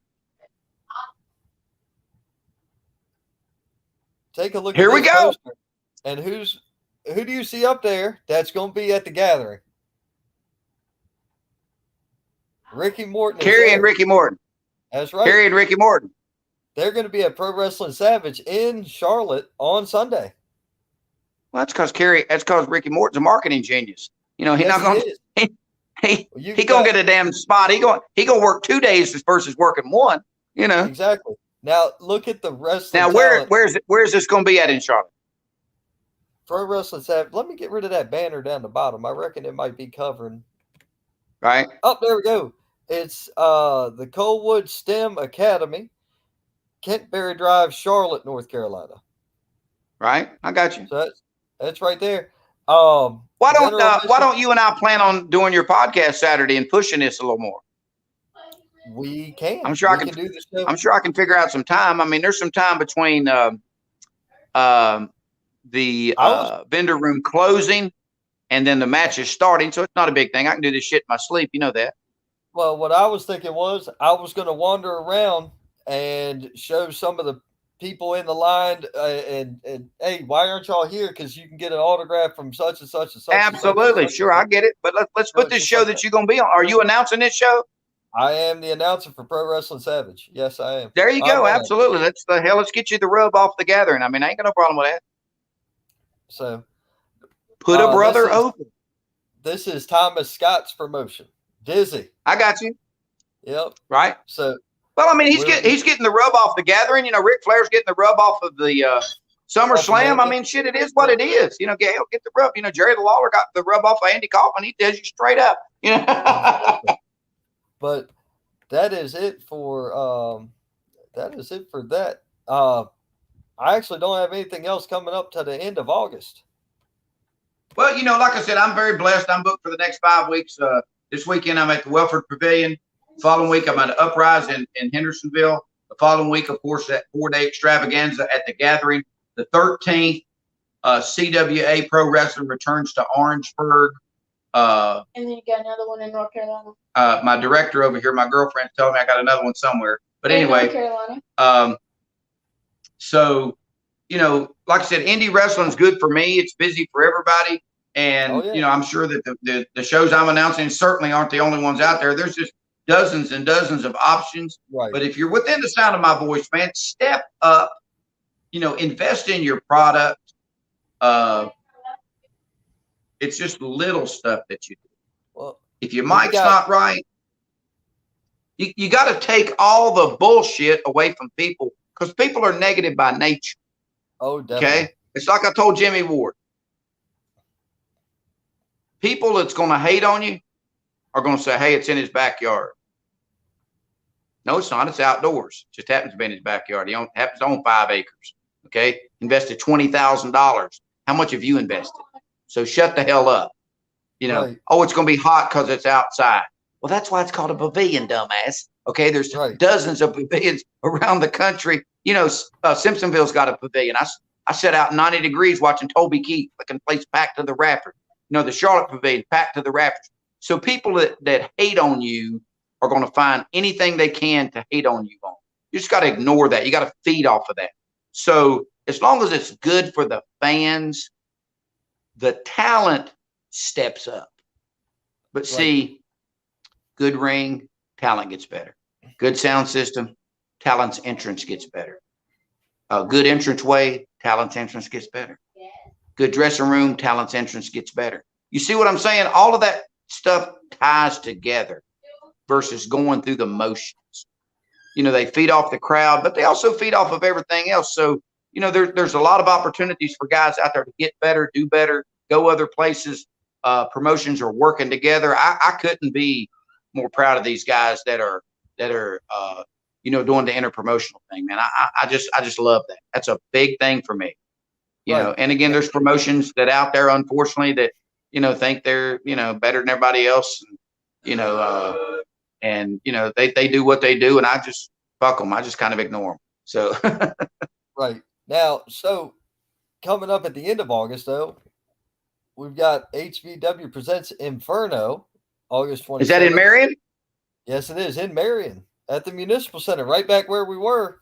Take a look. Here we go. Poster. And who do you see up there that's going to be at the gathering? Ricky Morton. Kerry and Ricky Morton. That's right. Kerry and Ricky Morton. They're going to be at Pro Wrestling Savage in Charlotte on Sunday. Well, that's because Ricky Morton's a marketing genius. He's not going to. He gonna get a damn spot. He gonna work 2 days versus working one. Exactly. Now look at the wrestling. Now where's this gonna be at in Charlotte? Pro Wrestling Savage. Let me get rid of that banner down the bottom. I reckon it might be covering. Right. Oh, there we go. It's the Coalwood STEM Academy, Kentberry Drive, Charlotte, North Carolina. Right. I got you. So that's right there. Why don't you and I plan on doing your podcast Saturday and pushing this a little more? We can. I'm sure I can do this. I'm sure I can figure out some time. I mean, there's some time between the vendor room closing and then the match is starting, so it's not a big thing. I can do this shit in my sleep. You know that. Well, what I was thinking was I was going to wander around and show some of the people in the line and hey, why aren't y'all here? Because you can get an autograph from such and such and such. Absolutely, and such sure, I get it. But let's put this show that you're gonna be on. Are you announcing this show? I am the announcer for Pro Wrestling Savage. Yes, I am. There you go. Absolutely. Let's get you the rub off the gathering. I mean, I ain't got no problem with that. So put a brother over. This is Thomas Scott's promotion. Dizzy. I got you. Yep. Right. So well, I mean, he's getting the rub off the gathering. You know, Ric Flair's getting the rub off of the SummerSlam. I mean, shit, it is what it is. You know, get the rub. You know, Jerry the Lawler got the rub off of Andy Kaufman. He tells you straight up. You know. But that is it for that. I actually don't have anything else coming up to the end of August. Well, you know, like I said, I'm very blessed. I'm booked for the next 5 weeks. This weekend, I'm at the Welford Pavilion. The following week, I'm at Uprise in Hendersonville. The following week, of course, that 4-day extravaganza at the Gathering. The 13th, CWA Pro Wrestling returns to Orangeburg. And then you got another one in North Carolina. My director over here, my girlfriend's telling me I got another one somewhere. But anyway, North Carolina. So, you know, like I said, indie wrestling's good for me. It's busy for everybody. And, you know, I'm sure that the shows I'm announcing certainly aren't the only ones out there. There's just dozens and dozens of options. Right. But if you're within the sound of my voice, man, step up, you know, invest in your product. It's just little stuff that you do. Well, if your mic's not right, you got to take all the bullshit away from people because people are negative by nature. Oh, definitely. Okay? It's like I told Jimmy Ward. People that's going to hate on you are going to say, hey, it's in his backyard. No, it's not. It's outdoors. It just happens to be in his backyard. He happens to own 5 acres. Okay? Invested $20,000. How much have you invested? So shut the hell up. You know, oh, it's going to be hot because it's outside. Well, that's why it's called a pavilion, dumbass. Okay? There's dozens of pavilions around the country. You know, Simpsonville's got a pavilion. I sat out 90 degrees watching Toby Keith, looking place packed to the rafters. You know, the Charlotte Pavilion, packed to the rafters. So people that hate on you are going to find anything they can to hate on you on. You just got to ignore that. You got to feed off of that. So as long as it's good for the fans, the talent steps up. But see, good ring, talent gets better. Good sound system, talent's entrance gets better. A good entrance way, talent's entrance gets better. Good dressing room, talent's entrance gets better. You see what I'm saying? All of that stuff ties together versus going through the motions. You know, they feed off the crowd, but they also feed off of everything else. So, you know, there's a lot of opportunities for guys out there to get better, do better, go other places. Promotions are working together. I couldn't be more proud of these guys that are you know, doing the interpromotional thing, man. I just love that. That's a big thing for me. You know, and again, there's promotions that out there, unfortunately, that, you know, think they're, you know, better than everybody else. And, you know, they do what they do, and I just fuck them. I just kind of ignore them. So, right now, so coming up at the end of August, though, we've got HVW Presents Inferno, August 27th. Is that in Marion? Yes, it is in Marion at the Municipal Center, right back where we were.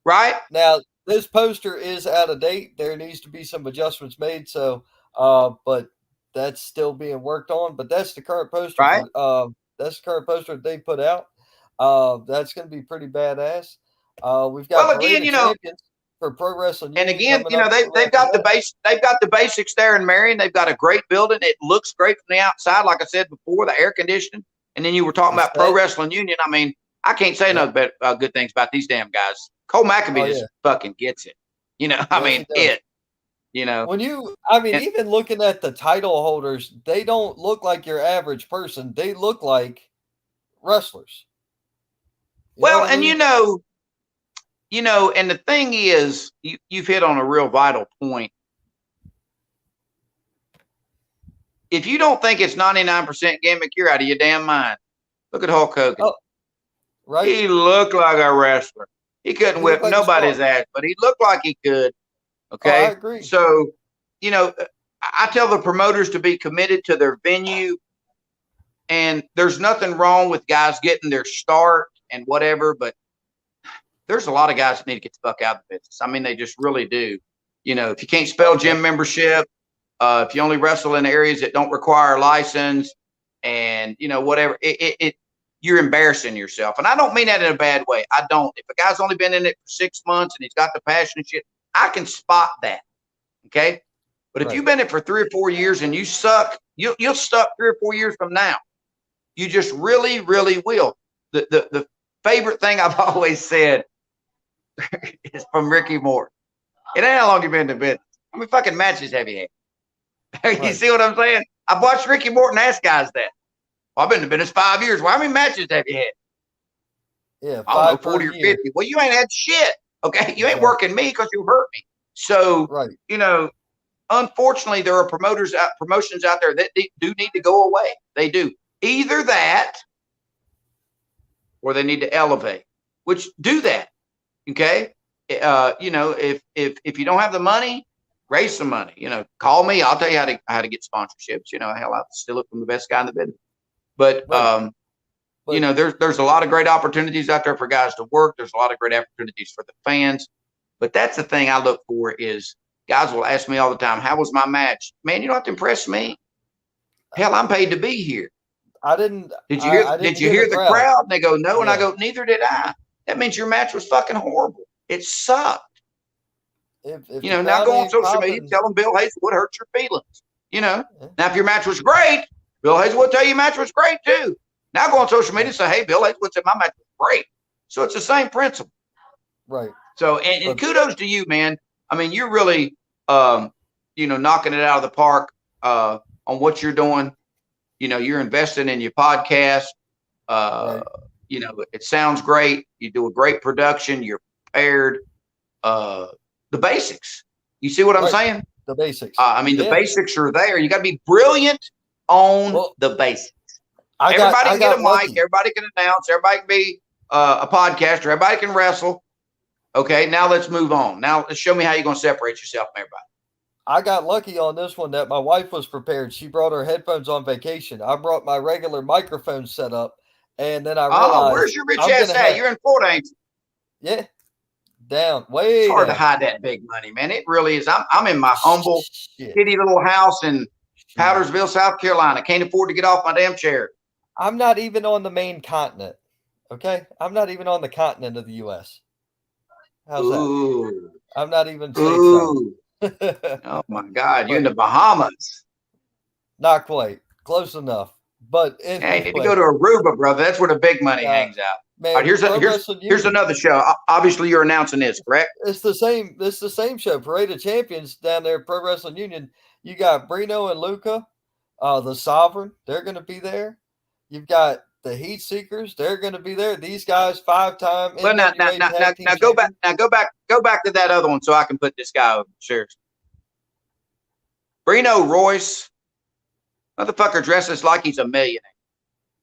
Right now, this poster is out of date. There needs to be some adjustments made. So, but that's still being worked on. But that's the current poster. Right. That's the current poster that they put out. That's going to be pretty badass. We've got again, you know, for Pro Wrestling. And again, you know, they've got the base. They've got the basics there in Marion. They've got a great building. It looks great from the outside, like I said before, the air conditioning. And then you were talking about Pro Wrestling Union. I mean, I can't say enough good things about these damn guys. Cole McAfee just fucking gets it. You know, I mean, you know, even looking at the title holders, they don't look like your average person. They look like wrestlers. And you know, and the thing is, you've hit on a real vital point. If you don't think it's 99% gimmick, you're out of your damn mind. Look at Hulk Hogan. Oh, right. He looked like a wrestler. He couldn't whip nobody's ass, but he looked like he could. Okay. I agree. So, you know, I tell the promoters to be committed to their venue, and there's nothing wrong with guys getting their start and whatever, but there's a lot of guys that need to get the fuck out of the business. I mean, they just really do. You know, if you can't spell gym membership, if you only wrestle in areas that don't require a license, and you know whatever, you're embarrassing yourself. And I don't mean that in a bad way. I don't. If a guy's only been in it for 6 months and he's got the passion and shit, I can spot that. Okay. But if you've been in it for 3 or 4 years and you suck, you'll suck 3 or 4 years from now. You just really, really will. The favorite thing I've always said is from Ricky Moore. It ain't how long you been in the business. How many fucking matches have you had? You see what I'm saying? I've watched Ricky Morton ask guys that. Well, I've been in the business 5 years. Well, how many matches have you had? Yeah, I don't know, 40 or 50. Well, you ain't had shit. Okay. You ain't working me because you hurt me. So, you know, unfortunately, there are promotions out there that do need to go away. They do. Either that or they need to elevate, which do that. Okay. You know, if you don't have the money, raise some money. You know, call me. I'll tell you how to get sponsorships. You know, hell, I'll steal it from the best guy in the business. But you know, there's a lot of great opportunities out there for guys to work. There's a lot of great opportunities for the fans. But that's the thing I look for is guys will ask me all the time, how was my match? Man, you don't have to impress me. Hell, I'm paid to be here. Did you hear the crowd? And they go, no. And I go, neither did I. That means your match was fucking horrible. It sucked. If you know, now go on social media, tell them Bill Hazelwood hurt your feelings. You know, now if your match was great, Bill Hazelwood tell you your match was great too. Now go on social media and say, hey, Bill Hazelwood said my match was great. So it's the same principle. Right. So, and kudos to you, man. I mean, you're really, you know, knocking it out of the park on what you're doing. You know, you're investing in your podcast. You know, it sounds great. You do a great production. You're prepared. The basics. You see what I'm saying? The basics. I mean, the basics are there. You got to be brilliant on the basics. Everybody can get a mic. Everybody can announce. Everybody can be a podcaster. Everybody can wrestle. Okay, now let's move on. Now let's show me how you're going to separate yourself from everybody. I got lucky on this one that my wife was prepared. She brought her headphones on vacation. I brought my regular microphone set up, and then I realized, where's your rich ass at? You're in Florida, ain't you? Yeah, down, way It's hard down. to hide that big money, man. It really is. I'm in my humble, kitty little house in Powdersville, South Carolina. Can't afford to get off my damn chair. I'm not even on the main continent. Okay, I'm not even on the continent of the U.S. How's that? I'm not even stateside. Oh my God, you're in the Bahamas. Not quite. Close enough. But anyway, you need to go to Aruba, brother. That's where the big money hangs out. Man, all right, here's another show. Obviously, you're announcing this, correct? It's the same show. Parade of Champions down there, Pro Wrestling Union. You got Brino and Luca, the Sovereign. They're going to be there. You've got the Heat Seekers. They're going to be there. These guys 5-time. Well, now go back. Now go back to that other one so I can put this guy over. Seriously. Brino Royce, motherfucker dresses like he's a millionaire.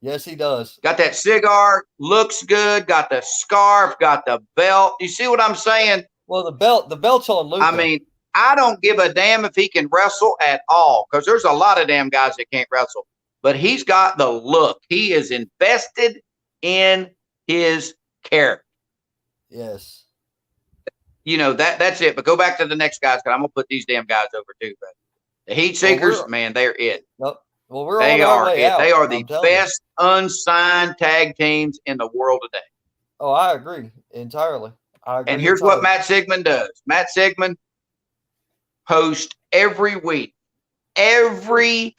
Yes, he does. Got that cigar, looks good, got the scarf, got the belt. You see what I'm saying? Well, the belt's on Luca. I mean, I don't give a damn if he can wrestle at all, because there's a lot of damn guys that can't wrestle. But he's got the look. He is invested in his character. Yes. You know, that's it. But go back to the next guys, because I'm going to put these damn guys over too. But the Heat Seekers, man, they're it. Well, they are it. They are the best unsigned tag teams in the world today. Oh, I agree entirely. And here's what Matt Sigmund does. Matt Sigmund posts every week, every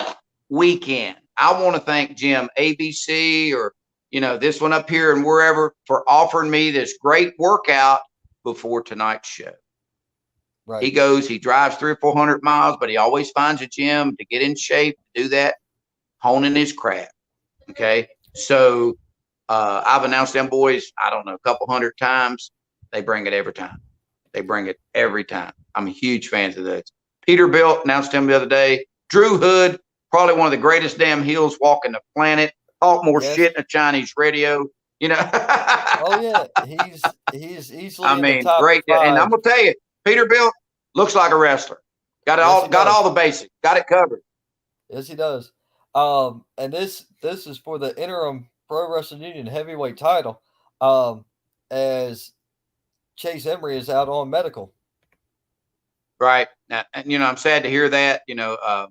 weekend. I want to thank Jim, ABC, or, you know, this one up here and wherever, for offering me this great workout before tonight's show. Right. He drives 300 or 400 miles, but he always finds a gym to get in shape, to do that, honing his craft. Okay. So I've announced them boys, I don't know, a couple hundred times. They bring it every time. They bring it every time. I'm a huge fan of those. Peterbilt announced him the other day. Drew Hood, probably one of the greatest damn heels walking the planet. Talk more shit in a Chinese radio, you know. Oh yeah, he's easily. I mean, great. And I'm gonna tell you, Peterbilt looks like a wrestler. Got all the basics. Got it covered. Yes, he does. And this is for the interim Pro Wrestling Union heavyweight title. As Chase Emery is out on medical. Right. Now, and, I'm sad to hear that, the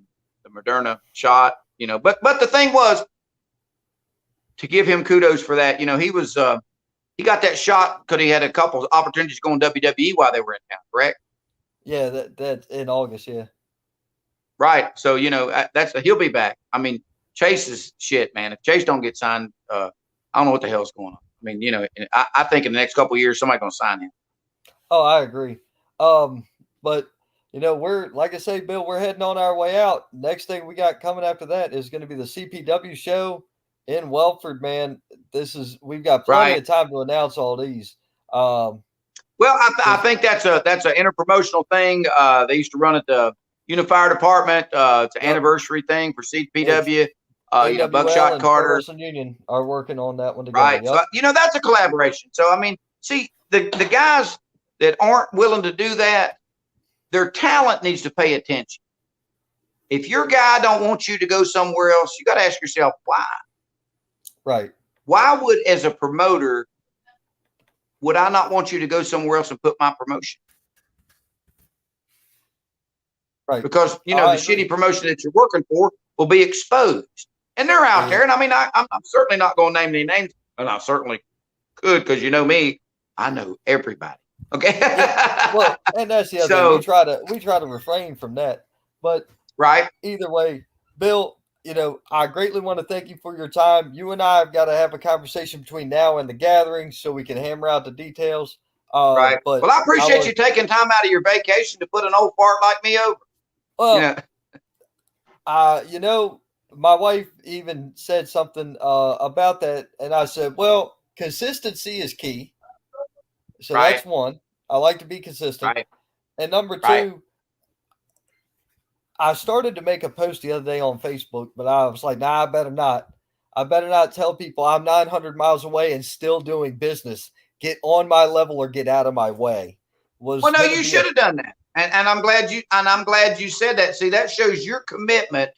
Moderna shot, but the thing was to give him kudos for that. He was, he got that shot because he had a couple of opportunities going WWE while they were in town, correct? Yeah, that in August, yeah. Right. So, he'll be back. I mean, Chase is shit, man. If Chase don't get signed, I don't know what the hell's going on. I mean, I think in the next couple of years, somebody's going to sign him. Oh, I agree. But we're, like I say, Bill, we're heading on our way out. Next thing we got coming after that is going to be the CPW show in Welford, man. We've got plenty of time to announce all these. Well, I think that's an interpromotional thing. They used to run at the Unifier Department. It's an anniversary thing for CPW. AWL Buckshot and Carter Union are working on that one together. Right. Yep. So, that's a collaboration. So, I mean, see, the guys that aren't willing to do that, their talent needs to pay attention. If your guy don't want you to go somewhere else, you got to ask yourself why. Right. Why would, as a promoter, would I not want you to go somewhere else and put my promotion? Right. Because, the shitty promotion that you're working for will be exposed. And they're out there. And I mean, I'm certainly not going to name any names. And I certainly could, because you know me, I know everybody. Okay. Yeah. Well, and that's the other thing. We try to refrain from that. But either way, Bill, I greatly want to thank you for your time. You and I have got to have a conversation between now and the gathering so we can hammer out the details. Right. But well, I appreciate you taking time out of your vacation to put an old fart like me over. Well, my wife even said something about that, and I said, well, consistency is key. So that's one. I like to be consistent. Right. And number two, I started to make a post the other day on Facebook, but I was like, nah, I better not. I better not tell people I'm 900 miles away and still doing business. Get on my level or get out of my way. Well, no, you should have done that. And I'm glad you said that. See, that shows your commitment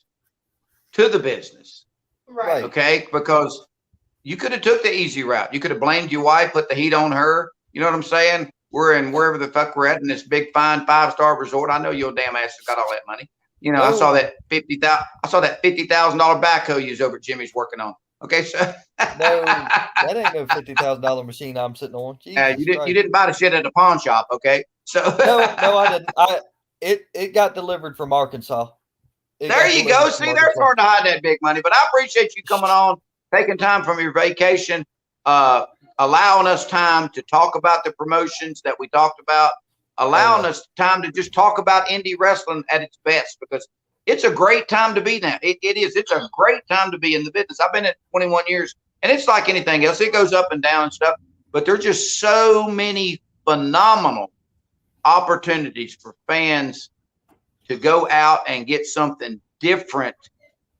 to the business. Right. Okay. Because you could have took the easy route. You could have blamed your wife, put the heat on her. You know what I'm saying? We're in wherever the fuck we're at in this big, fine 5-star resort. I know your damn ass has got all that money. I saw that $50,000 backhoe you was over at Jimmy's working on. Okay, so no, that ain't no $50,000 machine I'm sitting on. You didn't buy the shit at the pawn shop. Okay, so no, I didn't. It got delivered from Arkansas. There you go. See, there's hard to hide that big money. But I appreciate you coming on, taking time from your vacation, allowing us time to talk about the promotions that we talked about, allowing us time to just talk about indie wrestling at its best, because it's a great time to be now. It is. It's a great time to be in the business. I've been at 21 years, and it's like anything else. It goes up and down and stuff, but there's just so many phenomenal opportunities for fans to go out and get something different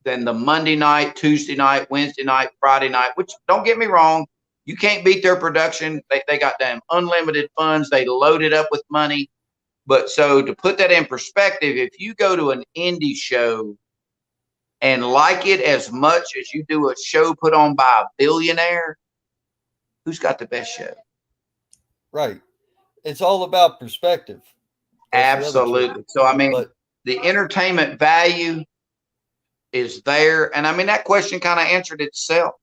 than the Monday night, Tuesday night, Wednesday night, Friday night, which, don't get me wrong, you can't beat their production. They got damn unlimited funds. They load it up with money. But so to put that in perspective, if you go to an indie show and like it as much as you do a show put on by a billionaire, who's got the best show? Right. It's all about perspective. Absolutely. So, I mean, the entertainment value is there. And I mean, that question kind of answered itself.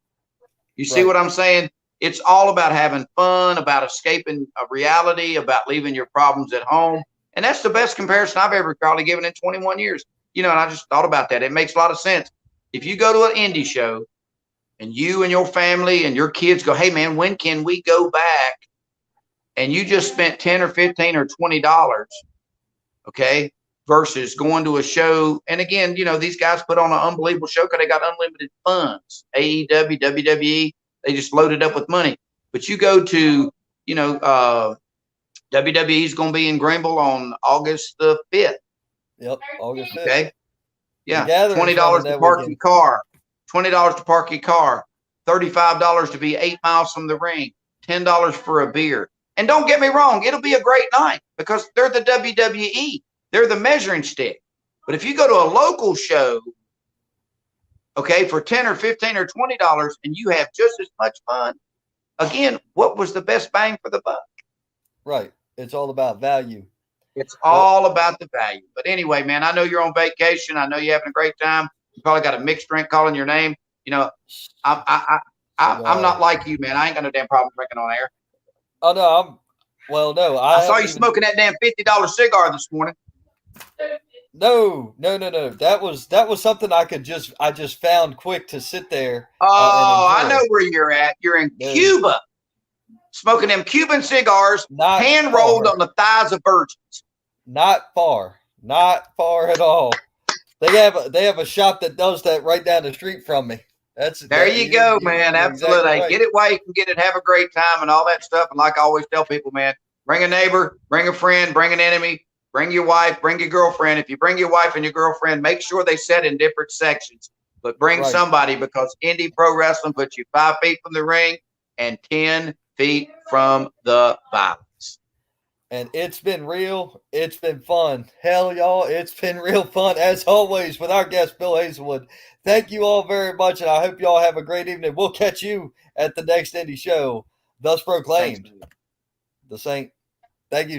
You see what I'm saying? It's all about having fun, about escaping a reality, about leaving your problems at home. And that's the best comparison I've ever probably given in 21 years. And I just thought about that. It makes a lot of sense. If you go to an indie show and you and your family and your kids go, hey, man, when can we go back? And you just spent $10 or $15 or $20, okay, versus going to a show. And again, these guys put on an unbelievable show because they got unlimited funds. AEW, WWE, they just loaded up with money. But you go to, WWE's going to be in Greenville on August the 5th. Yep, August 5th. Okay. Yeah, $20 to park your car. $20 to park your car. $35 to be 8 miles from the ring. $10 for a beer. And don't get me wrong, it'll be a great night because they're the WWE. They're the measuring stick. But if you go to a local show, okay, for $10 or $15 or $20 and you have just as much fun, again, what was the best bang for the buck? Right. It's all about value. It's all about the value. But anyway, man, I know you're on vacation. I know you're having a great time. You probably got a mixed drink calling your name. You know, I'm not like you, man. I ain't got no damn problem drinking on air. Oh no, no. I saw you smoking that damn $50 cigar this morning. No. That was something I just found quick to sit there. Oh, I know where you're at. You're in Cuba, smoking them Cuban cigars, hand rolled on the thighs of virgins. Not far at all. They have a shop that does that right down the street from me. There you go, man. Absolutely. Exactly right. Get it while you can get it. Have a great time and all that stuff. And like I always tell people, man, bring a neighbor, bring a friend, bring an enemy, bring your wife, bring your girlfriend. If you bring your wife and your girlfriend, make sure they sit in different sections. But bring somebody, because indie pro wrestling puts you 5 feet from the ring and 10 feet from the violence. And it's been real. It's been fun. Hell, y'all, it's been real fun, as always, with our guest, Bill Hazelwood. Thank you all very much, and I hope you all have a great evening. We'll catch you at the next indie show. Thus proclaimed. The Saint. Thank you.